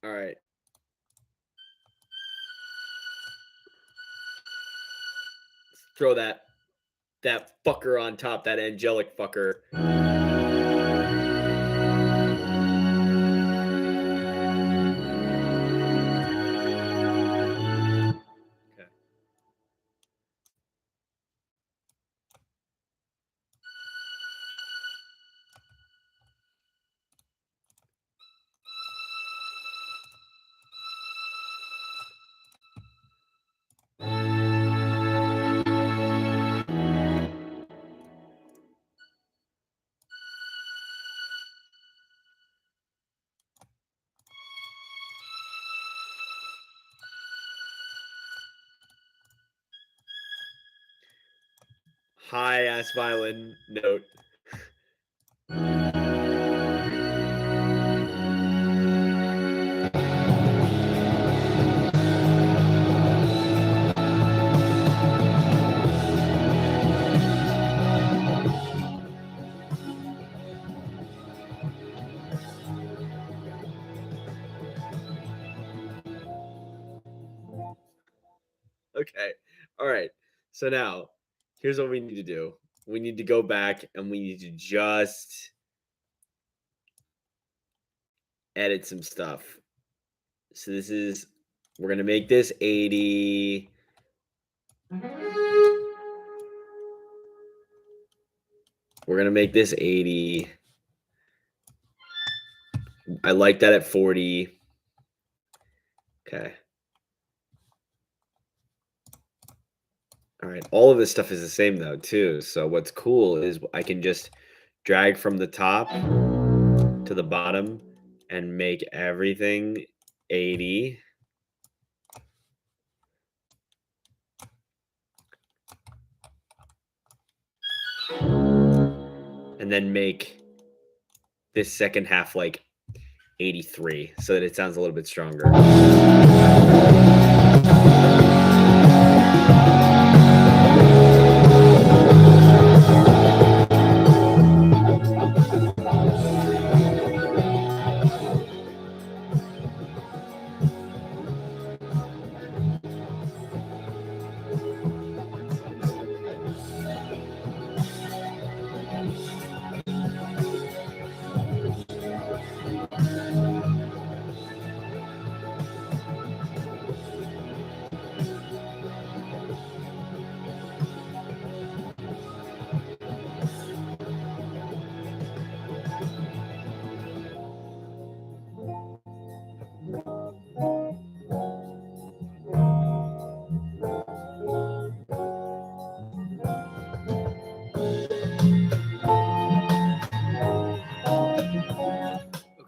All right. Throw that fucker on top, that angelic fucker. Okay. High ass violin note. Okay. All right. So now, here's what we need to do. we need to go back and we need to just edit some stuff. So we're going to make this 80. We're going to make this 80. I like that at 40. Okay. All right. All of this stuff is the same though, too. So what's cool is I can just drag from the top to the bottom and make everything 80. And then make this second half like 83 so that it sounds a little bit stronger.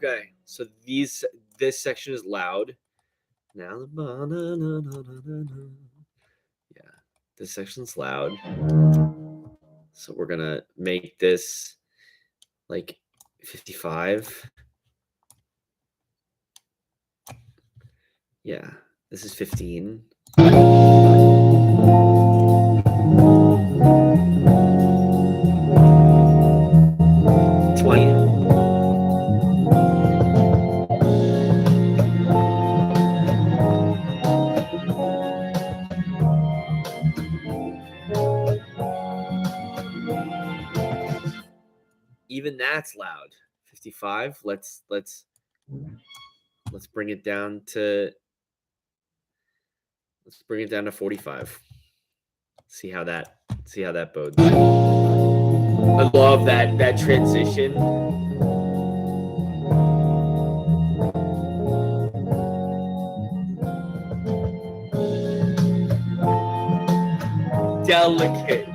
Okay, so this section is loud. Now yeah, this section's loud. So we're gonna make this like 55. Yeah, this is 15. 20. Even that's loud. 55. Let's bring it down to 45. See how that bodes. I love that transition. Delicate.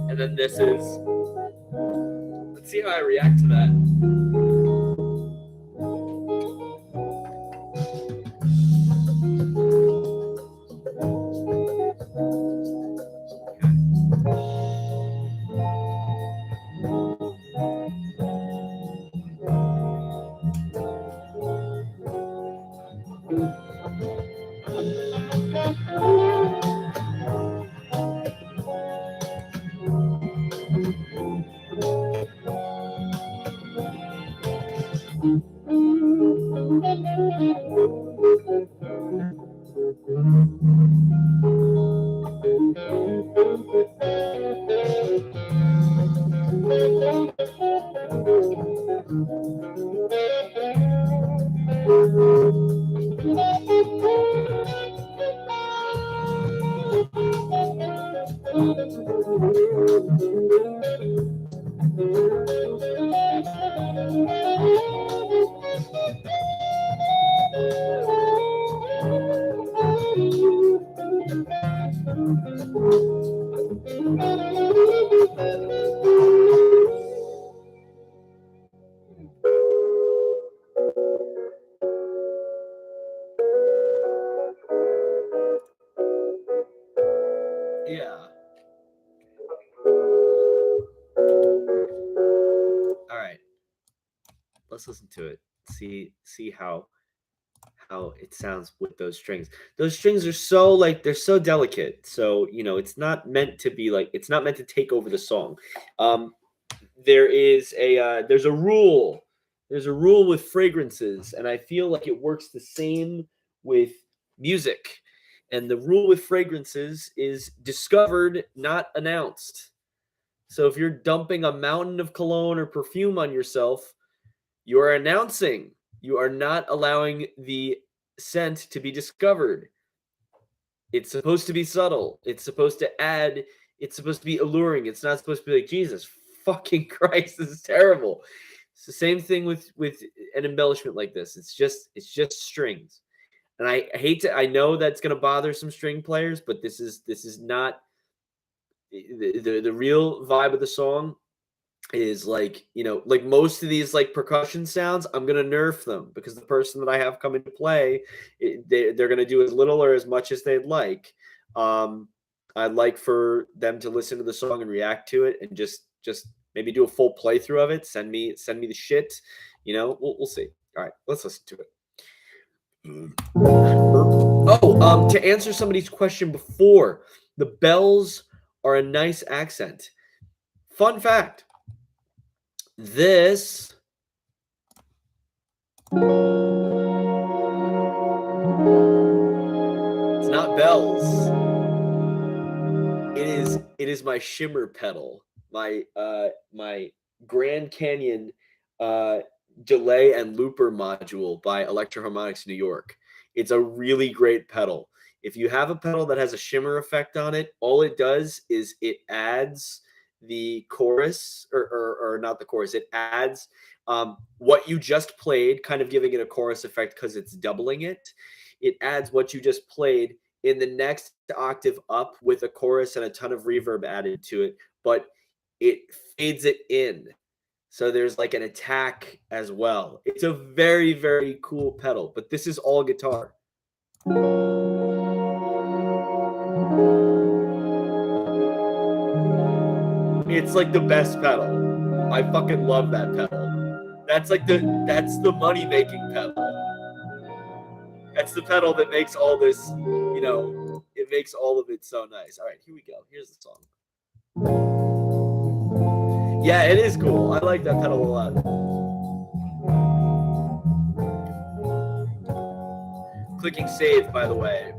And then this is, let's see how I react to that. Yeah. All right. Let's listen to it. See how it sounds with those strings. Those strings are so they're so delicate. So, it's not meant to be it's not meant to take over the song. There's a rule There's a rule with fragrances, and I feel like it works the same with music. And the rule with fragrances is discovered, not announced. So if you're dumping a mountain of cologne or perfume on yourself, you are announcing. You are not allowing the scent to be discovered. It's supposed to be subtle. It's supposed to add. It's supposed to be alluring. It's not supposed to be like, Jesus fucking Christ, this is terrible. It's the same thing with an embellishment like this. It's just strings. And I hate to. I know that's going to bother some string players, but this is not the real vibe of the song. Is like, like most of these like percussion sounds, I'm gonna nerf them because the person that I have coming to play, they're gonna do as little or as much as they'd like. I'd like for them to listen to the song and react to it, and just maybe do a full playthrough of it. Send me the shit. We'll see. All right, let's listen to it. Oh, to answer somebody's question before, the bells are a nice accent. Fun fact. This it's not bells. It is my shimmer pedal, my Grand Canyon delay and looper module by Electro-Harmonix New York. It's a really great pedal. If you have a pedal that has a shimmer effect on it, all it does is it adds the chorus, or not the chorus, it adds what you just played, kind of giving it a chorus effect because it's doubling it. It adds what you just played in the next octave up with a chorus and a ton of reverb added to it, but it fades it in. So there's like an attack as well. It's a very, very cool pedal, but this is all guitar. It's like the best pedal. I fucking love that pedal. That's the money-making pedal. That's the pedal that makes all this, it makes all of it so nice. All right, here we go. Here's the song. Yeah, it is cool. I like that pedal a lot. Clicking save, by the way.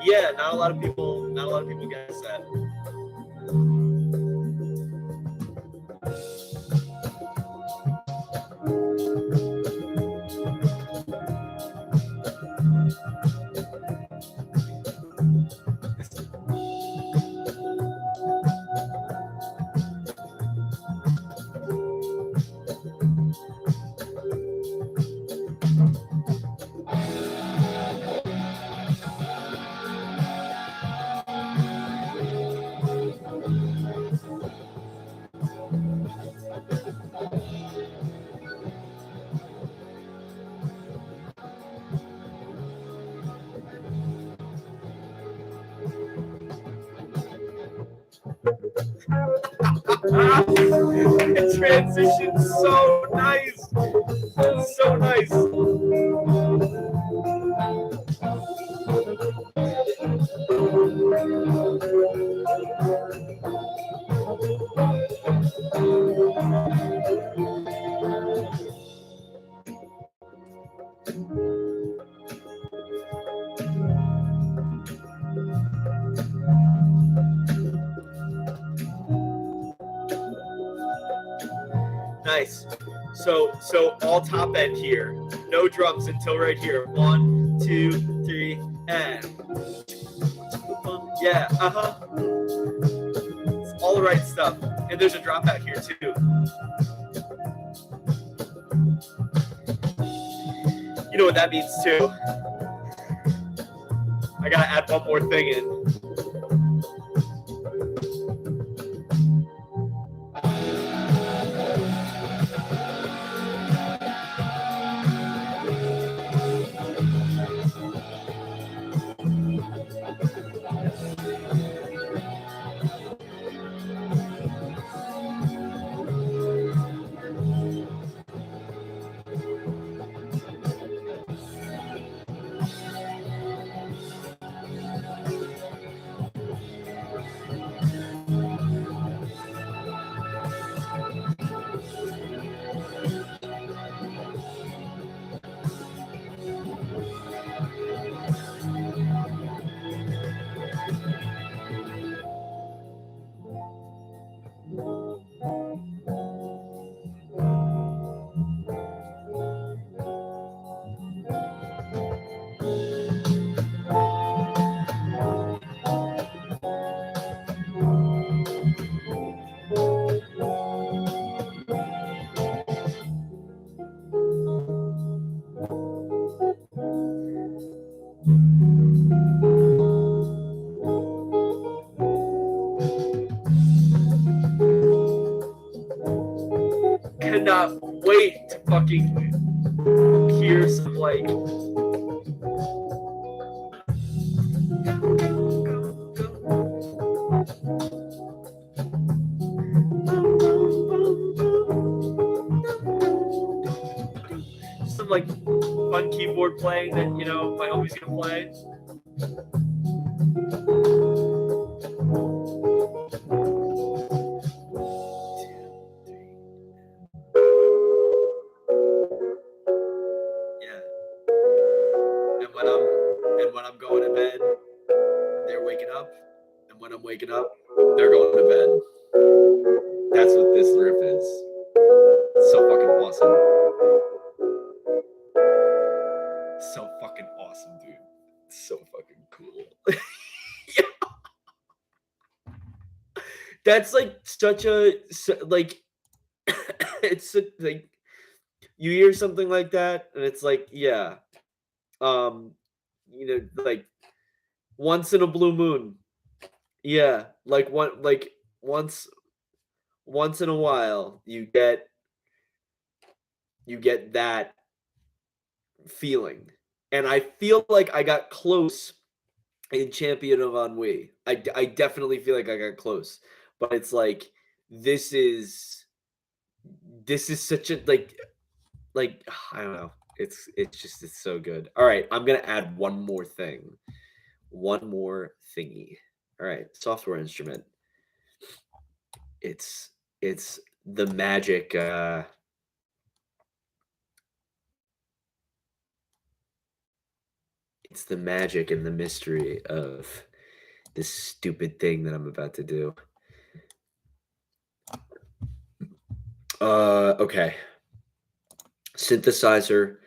Yeah, not a lot of people guess that. The transition's so nice. It's so nice. Nice. So all top end here. No drums until right here. 1, 2, 3, and yeah, It's all the right stuff. And there's a drop out here too. You know what that means too. I gotta add one more thing in. Cannot wait to fucking hear some like some like fun keyboard playing that my homie's gonna play. Yeah. And when I'm going to bed, they're waking up, and when I'm waking up, they're going to bed. That's what this riff is. It's so fucking awesome. So fucking awesome, dude. So fucking cool. That's like such a like it's like you hear something like that and it's like like once in a blue moon. Yeah, like once in a while you get that feeling. And I feel like I got close in Champion of Ennui. I definitely feel like I got close. But it's like this is such a like I don't know. It's so good. All right, I'm gonna add one more thing. One more thingy. All right, software instrument. It's the magic it's the magic and the mystery of this stupid thing that I'm about to do. Okay. Synthesizer,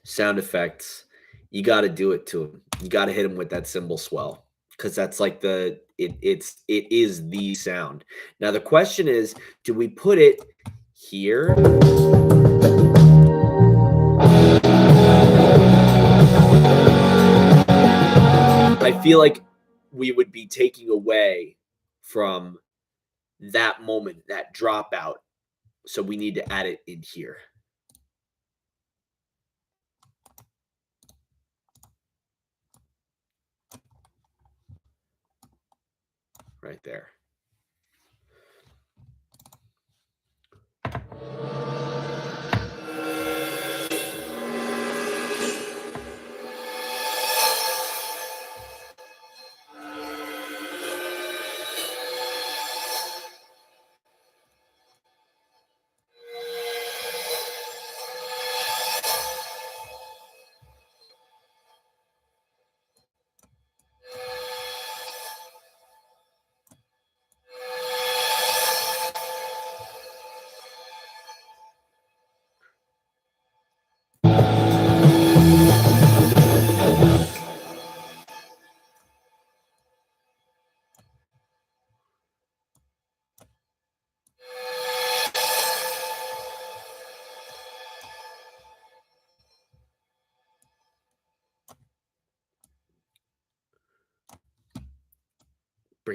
sound effects. You got to do it to him. You got to hit him with that cymbal swell because that's like it is the sound. Now the question is, do we put it here? I feel like we would be taking away from that moment, that dropout. So we need to add it in here. Right there.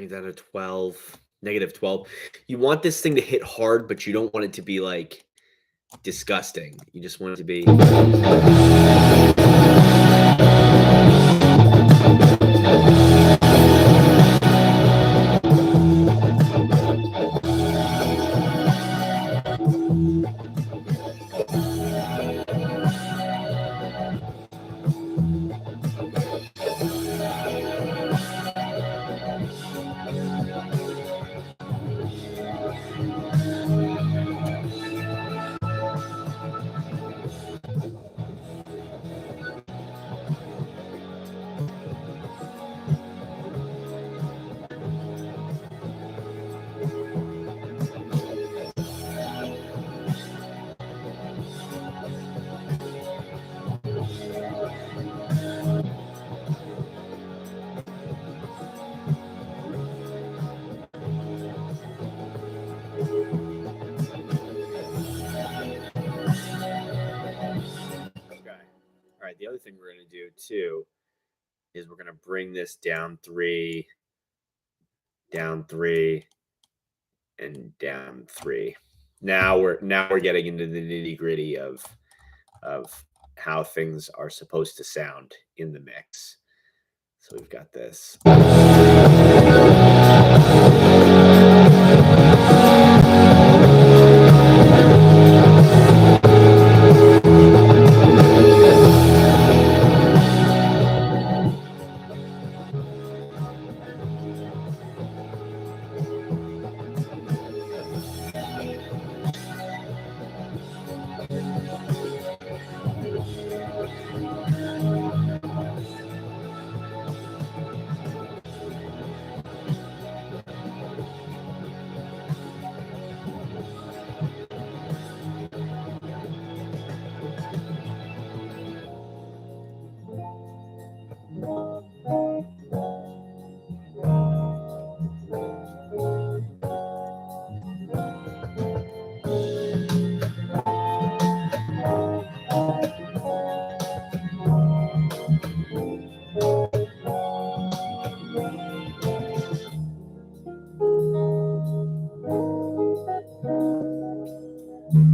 bring it down to 12, -12. You want this thing to hit hard, but you don't want it to be, like, disgusting. You just want it to be Okay. Alright, the other thing we're gonna do too is we're gonna bring this down 3, and down 3. Now we're getting into the nitty-gritty of how things are supposed to sound in the mix. So we've got this.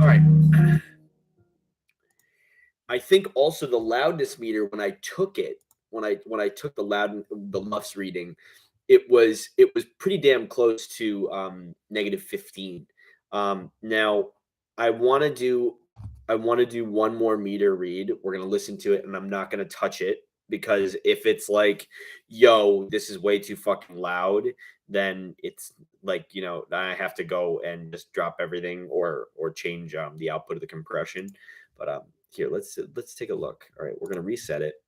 All right. I think also the loudness meter when I took it, when I took the LUFS reading, it was pretty damn close to -15. Now I want to do one more meter read. We're gonna listen to it, and I'm not gonna touch it because if it's like, yo, this is way too fucking loud, then it's like, I have to go and just drop everything or change the output of the compression. But here, let's take a look. All right, we're gonna reset it.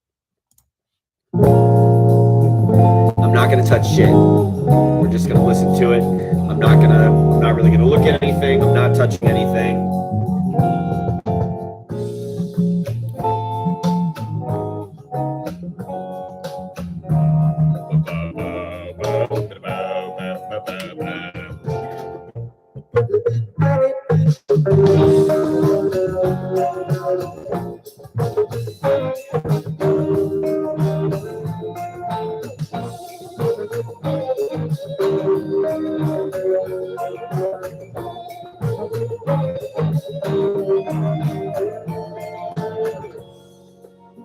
I'm not gonna touch shit. We're just gonna listen to it. I'm not really gonna look at anything. I'm not touching anything.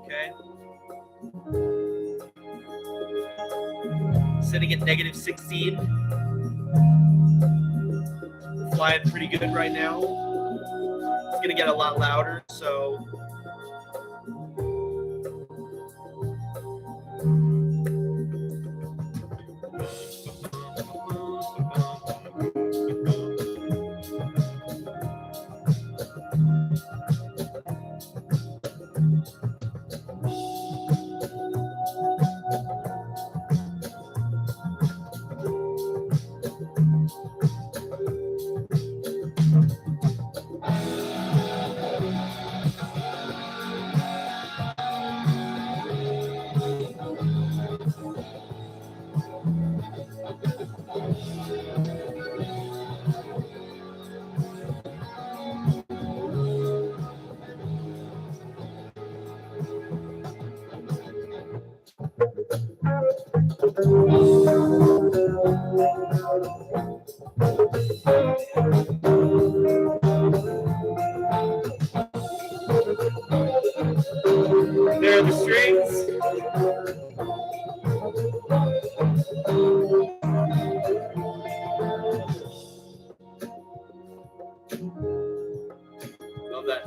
Okay. Sitting at -16. Flying pretty good right now. It's gonna get a lot louder, so Love that.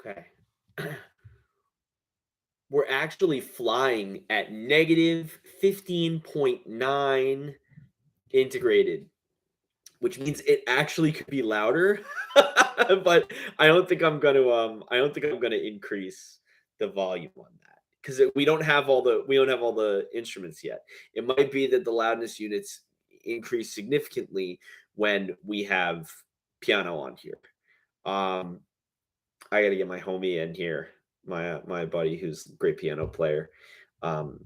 Okay. We're actually flying at negative 15.9 integrated, which means it actually could be louder. But I don't think I'm gonna increase the volume on that because we don't have all the instruments yet. It might be that the loudness units increase significantly when we have piano on here. Um, I got to get my homie in here, my buddy who's a great piano player. Um,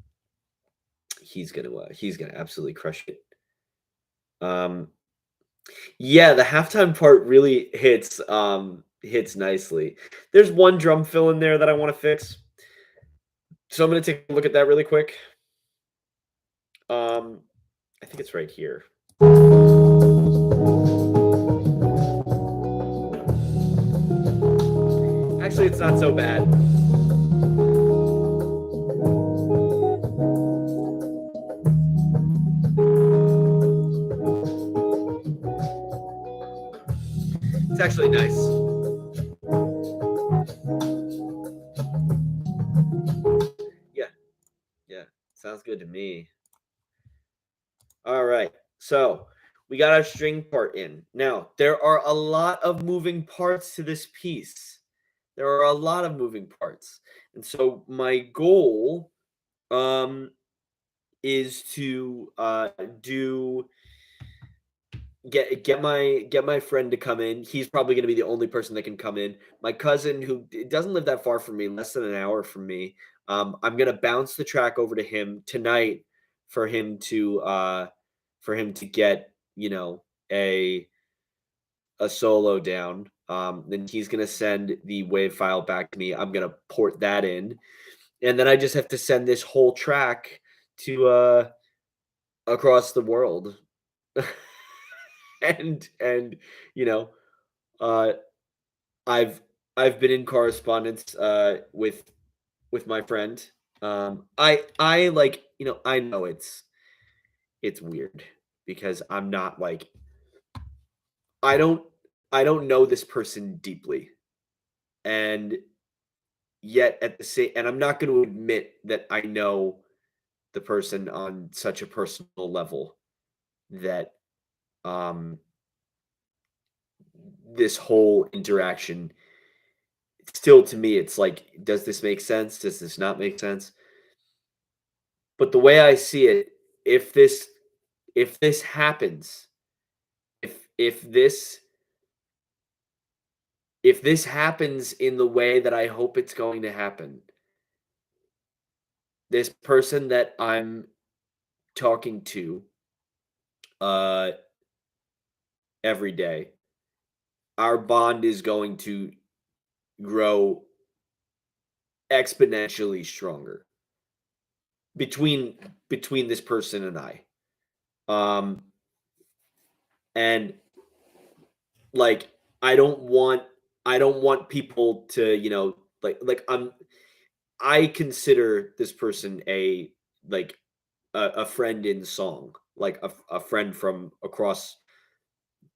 he's gonna absolutely crush it. Um, yeah, the halftime part really hits nicely. There's one drum fill in there that I want to fix, so I'm gonna take a look at that really quick. Um, I think it's right here. Actually, it's not so bad. It's actually nice. Yeah, yeah, sounds good to me. All right. So we got our string part in. Now, there are a lot of moving parts to this piece. There are a lot of moving parts. And so my goal is to do get my friend to come in. He's probably going to be the only person that can come in. My cousin who doesn't live that far from me, less than an hour from me. I'm going to bounce the track over to him tonight for him to get, a solo down. Then he's gonna send the wave file back to me. I'm gonna port that in, and then I just have to send this whole track to across the world. And you know, uh I've I've been in correspondence with my friend. I like, I know it's weird because I'm not like I don't I don't know this person deeply. And yet at the same and I'm not going to admit that I know the person on such a personal level that um this whole interaction still, to me, it's like, does this make sense? Does this not make sense? But the way I see it, if this if this happens, if if this happens in the way that I hope it's going to happen, this person that I'm talking to uh every day, our bond is going to grow exponentially stronger between this person and I. Um and like I don't want people to, like I consider this person like a friend in song, like a friend from across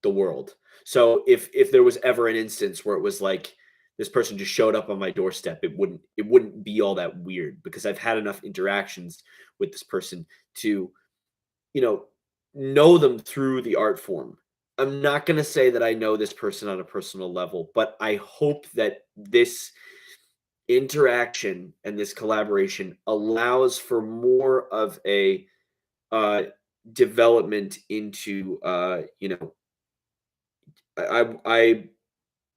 the world. So if there was ever an instance where it was like this person just showed up on my doorstep, it wouldn't be all that weird because I've had enough interactions with this person to, you know them through the art form. I'm not going to say that I know this person on a personal level, but I hope that this interaction and this collaboration allows for more of a uh, development into, I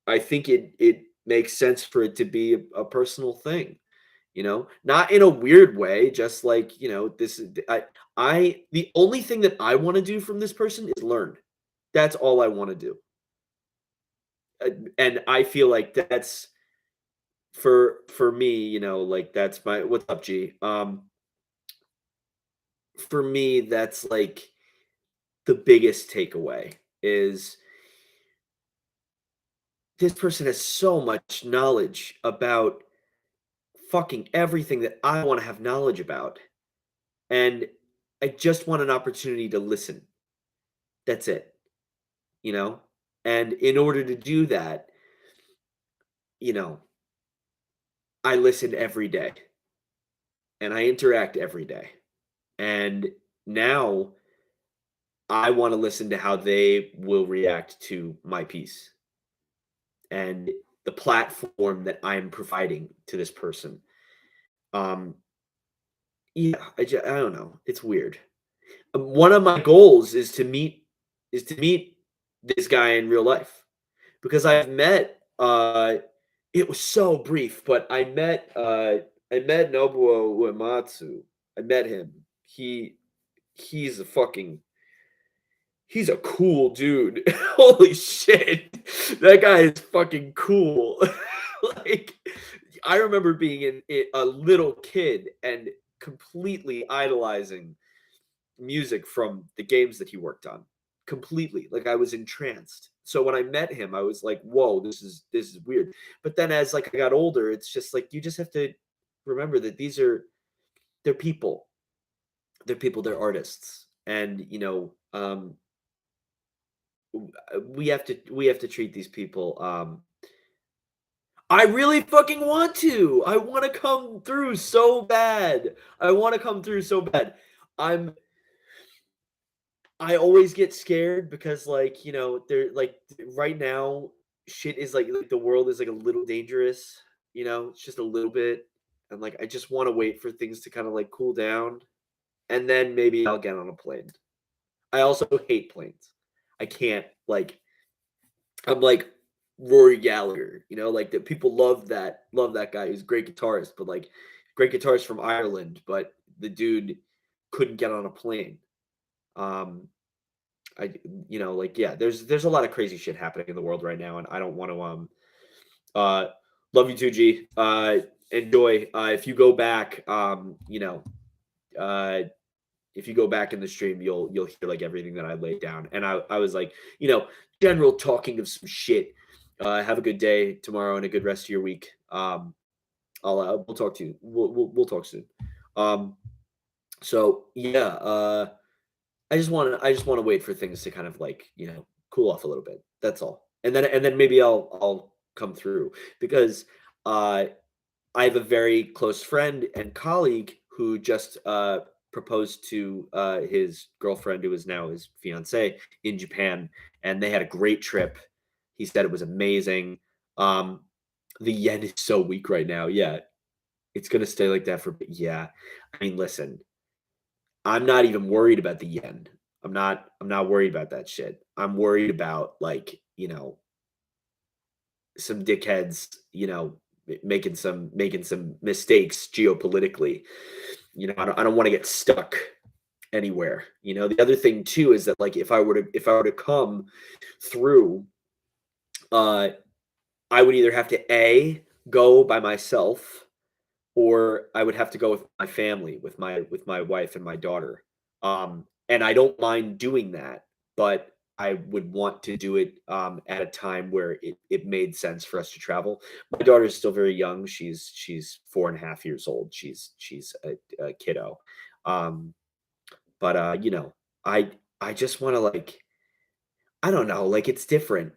I think it makes sense for it to be a personal thing, not in a weird way, just like, this is the only thing that I want to do from this person is learn. That's all I want to do. And I feel like that's for me, like that's my what's up, G. For me, that's like the biggest takeaway is this person has so much knowledge about fucking everything that I want to have knowledge about. And I just want an opportunity to listen. That's it, you know? And in order to do that, you know, I listen every day and I interact every day. And now I want to listen to how they will react to my piece and the platform that I'm providing to this person. Um, yeah, I don't know. It's weird. One of my goals is to meet this guy in real life because I've met. It was so brief, but I met Nobuo Uematsu. I met him. He's a fucking he's a cool dude. Holy shit. That guy is fucking cool. Like, I remember being a little kid and completely idolizing music from the games that he worked on. Completely. Like, I was entranced. So when I met him, I was like, "Whoa, this is weird." But then as like I got older, it's just like you just have to remember that they're people. They're people, they're artists. And, we have to treat these people. I really fucking want to. I want to come through so bad. I want to come through so bad. I'm I always get scared because, like, they're like right now shit is like the world is like a little dangerous, it's just a little bit. And like I just want to wait for things to kind of like cool down and then maybe I'll get on a plane. I also hate planes. I can't like I'm like Rory Gallagher, like that people love that guy. He's a great guitarist, but like great guitarist from Ireland, but the dude couldn't get on a plane. Um I like yeah, there's a lot of crazy shit happening in the world right now and I don't want to uh love you too, G. Enjoy. If you go back, uh if you go back in the stream, you'll hear like everything that I laid down. And I was like, general talking of some shit. Have a good day tomorrow and a good rest of your week. We'll talk to you. We'll talk soon. Um, so yeah, I just want to wait for things to kind of like cool off a little bit. That's all. And then maybe I'll come through because uh I have a very close friend and colleague who just proposed to his girlfriend, who is now his fiance, in Japan, and they had a great trip. He said it was amazing. Um, the yen is so weak right now. Yeah, it's gonna stay like that for. Yeah, I mean, listen, I'm not even worried about the yen. I'm not worried about that shit. I'm worried about like some dickheads, making some mistakes geopolitically. I don't want to get stuck anywhere. The other thing too is that like if I were to come through, uh, I would either have to go by myself or I would have to go with my family, with my wife and my daughter. And I don't mind doing that, but I would want to do it at a time where it made sense for us to travel. My daughter is still very young. She's 4.5 years old. She's a kiddo. Um, but I just want to like I don't know, like it's different.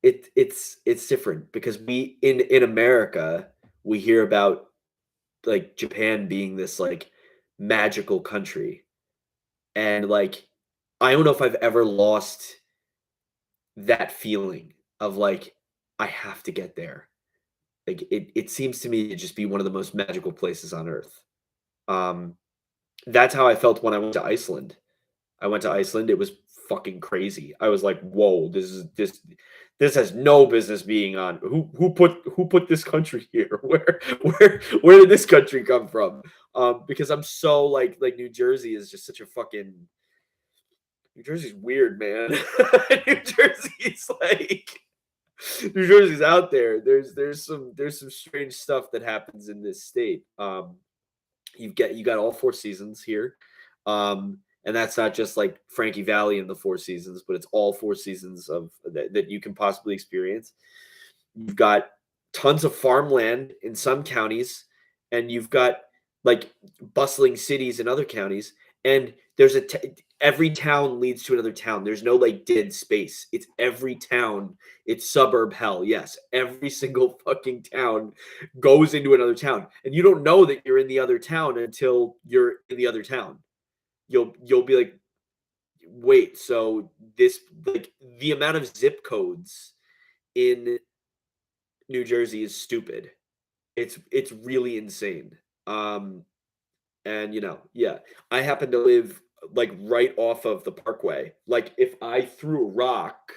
It's different because we in America we hear about like Japan being this like magical country. And like I don't know if I've ever lost that feeling of like I have to get there. Like it seems to me to just be one of the most magical places on earth. Um that's how I felt when I went to Iceland. I went to Iceland, it was fucking crazy. I was like, "Whoa, this has no business being on. Who put this country here? Where did this country come from?" Because I'm so like New Jersey is just such a fucking New Jersey's weird, man. New Jersey's like New Jersey's out there. There's some strange stuff that happens in this state. You got all four seasons here. And that's not just like Frankie Valley in the Four Seasons, but it's all four seasons of that you can possibly experience. You've got tons of farmland in some counties, and you've got like bustling cities in other counties. And every town leads to another town. There's no like dead space. It's every town. It's suburb hell. Yes, every single fucking town goes into another town, and you don't know that you're in the other town until you're in the other town. You'll be like, wait, so this like the amount of zip codes in New Jersey is stupid. It's really insane. And yeah, I happen to live like right off of the parkway. Like if I threw a rock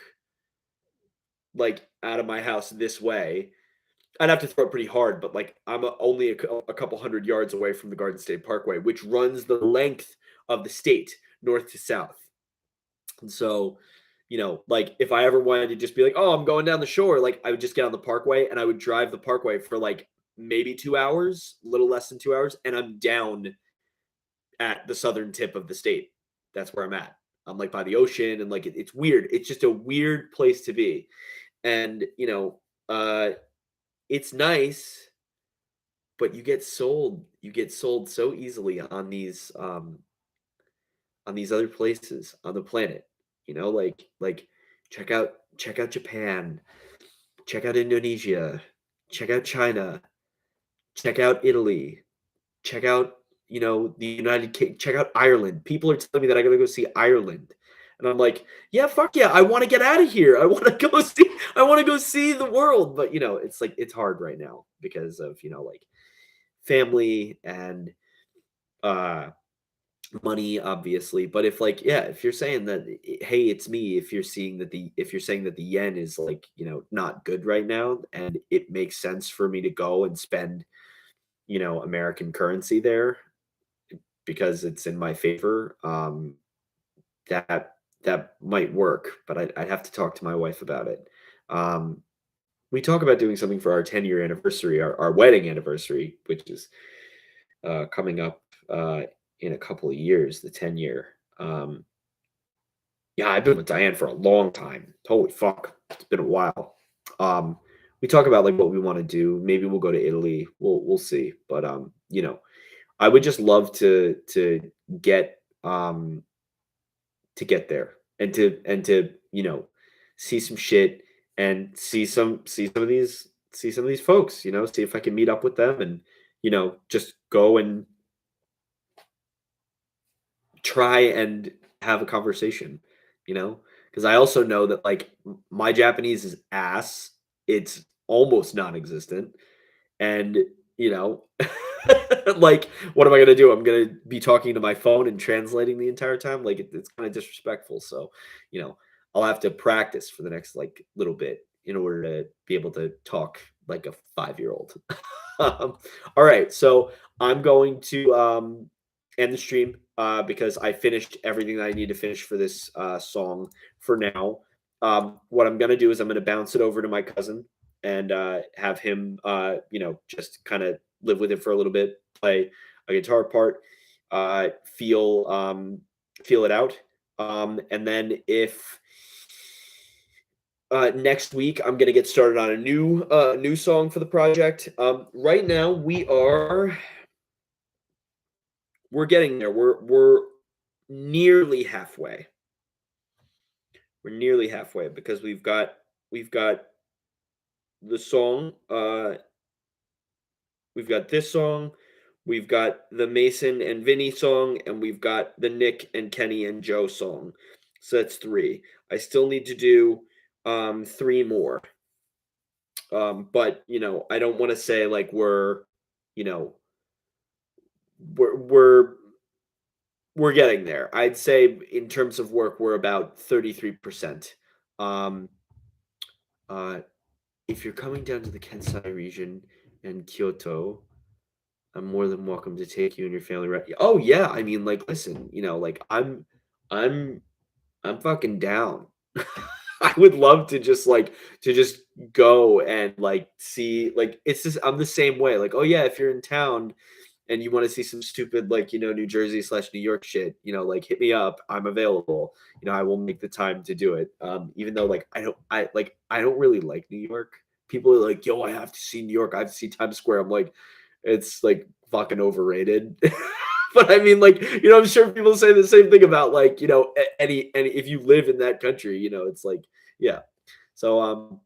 like out of my house this way, I'd have to throw it pretty hard, but like I'm only a couple hundred yards away from the Garden State Parkway, which runs the length of the state, north to south. And so, like if I ever wanted to just be like, oh, I'm going down the shore, like I would just get on the parkway and I would drive the parkway for like maybe 2 hours, a little less than 2 hours, and I'm down at the southern tip of the state. That's where I'm at. I'm like by the ocean and like it's weird. It's just a weird place to be. And, it's nice, but you get sold so easily on these other places on the planet. Like check out Japan, check out Indonesia, check out China, check out Italy, check out the United Kingdom, check out Ireland. People are telling me that I gotta go see Ireland. And I'm like, yeah, fuck yeah, I want to get out of here. I want to go see the world. But it's like it's hard right now because of like family and uh money, obviously. But if like yeah, if you're saying that hey, it's me, if you're saying that the yen is like not good right now and it makes sense for me to go and spend American currency there because it's in my favor, that that might work, but I'd have to talk to my wife about it. um we talk about doing something for our 10-year anniversary, our wedding anniversary, which is coming up in a couple of years, the 10-year. Yeah, I've been with Diane for a long time. Holy fuck, it's been a while. Um, we talk about like what we want to do. Maybe we'll go to Italy. We'll see. But I would just love to get to get there and to see some shit and see some of these folks. See if I can meet up with them and just go and try and have a conversation, because I also know that like my Japanese is ass. It's almost non-existent. And, you know, like, what am I going to do? I'm going to be talking to my phone and translating the entire time. Like, it's kind of disrespectful. So, you know, I'll have to practice for the next like little bit in order to be able to talk like a 5-year old. All right. So I'm going to end the stream because I finished everything that I need to finish for this song for now. What I'm going to do is I'm going to bounce it over to my cousin and have him, just kind of live with it for a little bit, play a guitar part, feel it out, and then if next week I'm gonna get started on a new song for the project. Right now we're getting there. We're nearly halfway. We're nearly halfway because we've got the song. We've got this song, we've got the Mason and Vinny song, and we've got the Nick and Kenny and Joe song. So that's 3. I still need to do 3 more. But I don't want to say like you know, we're we're we're getting there. I'd say in terms of work, we're about 33%. Um, uh, if you're coming down to the Kansai region and Kyoto, I'm more than welcome to take you and your family. Oh yeah, I mean, like, listen, like I'm, I'm fucking down. I would love to just go and like see, like, it's just I'm the same way. Like, oh yeah, if you're in town and you want to see some stupid like New Jersey / New York shit, like hit me up. I'm available. I will make the time to do it. Even though like I don't really like New York. People are like, yo, I have to see New York. I have to see Times Square. I'm like, it's like fucking overrated. But I mean, like, I'm sure people say the same thing about like, any if you live in that country, it's like, yeah. So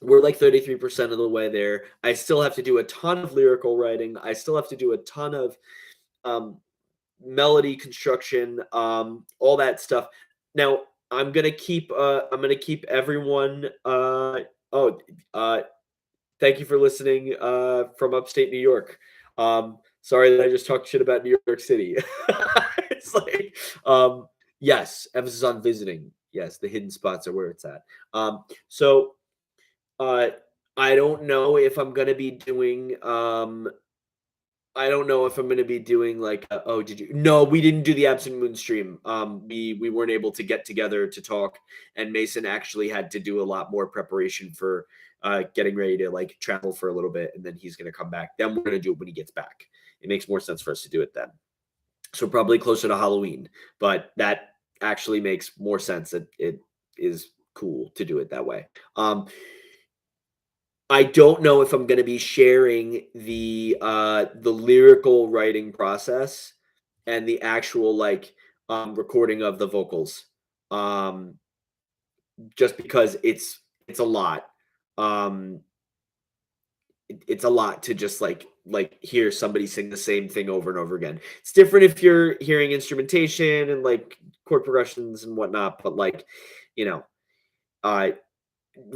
we're like 33% of the way there. I still have to do a ton of lyrical writing. I still have to do a ton of um melody construction, all that stuff. Now, I'm gonna keep everyone oh thank you for listening from upstate New York. Sorry that I just talked shit about New York City. It's like, yes, emphasis on visiting. Yes, the hidden spots are where it's at. So uh, I don't know if I'm gonna be doing. I don't know if I'm gonna be doing like. Oh, did you? No, we didn't do the Absent Moon stream. We weren't able to get together to talk, and Mason actually had to do a lot more preparation for getting ready to like travel for a little bit, and then he's gonna come back. Then we're gonna do it when he gets back. It makes more sense for us to do it then. So probably closer to Halloween, but that actually makes more sense. It is cool to do it that way. I don't know if I'm going to be sharing the lyrical writing process and the actual like recording of the vocals, um, just because it's a lot. Um, it's a lot to just like hear somebody sing the same thing over and over again. It's different if you're hearing instrumentation and like chord progressions and whatnot, but like you know, uh,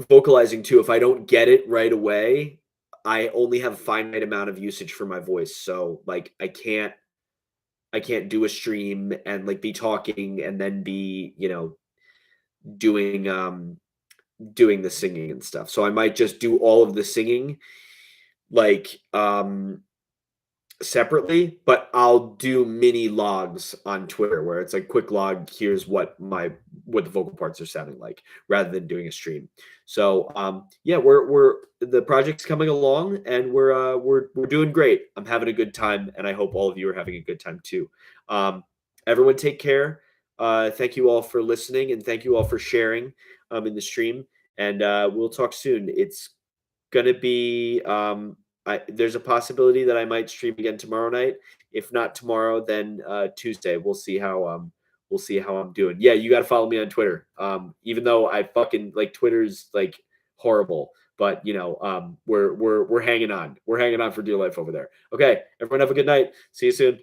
vocalizing too, if I don't get it right away, I only have a finite amount of usage for my voice. So like I can't do a stream and like be talking and then be, doing doing the singing and stuff. So I might just do all of the singing like separately, but I'll do mini logs on Twitter where it's like quick log, here's what the vocal parts are sounding like, rather than doing a stream. So yeah, we're the project's coming along, and we're doing great. I'm having a good time, and I hope all of you are having a good time too. Um, Everyone take care. Thank you all for listening, and thank you all for sharing in the stream. And we'll talk soon. It's gonna be there's a possibility that I might stream again tomorrow night. If not tomorrow, then Tuesday. We'll see how I'm doing. Yeah, you got to follow me on Twitter. Even though I fucking like Twitter's like horrible, but we're hanging on. We're hanging on for dear life over there. Okay, everyone have a good night. See you soon.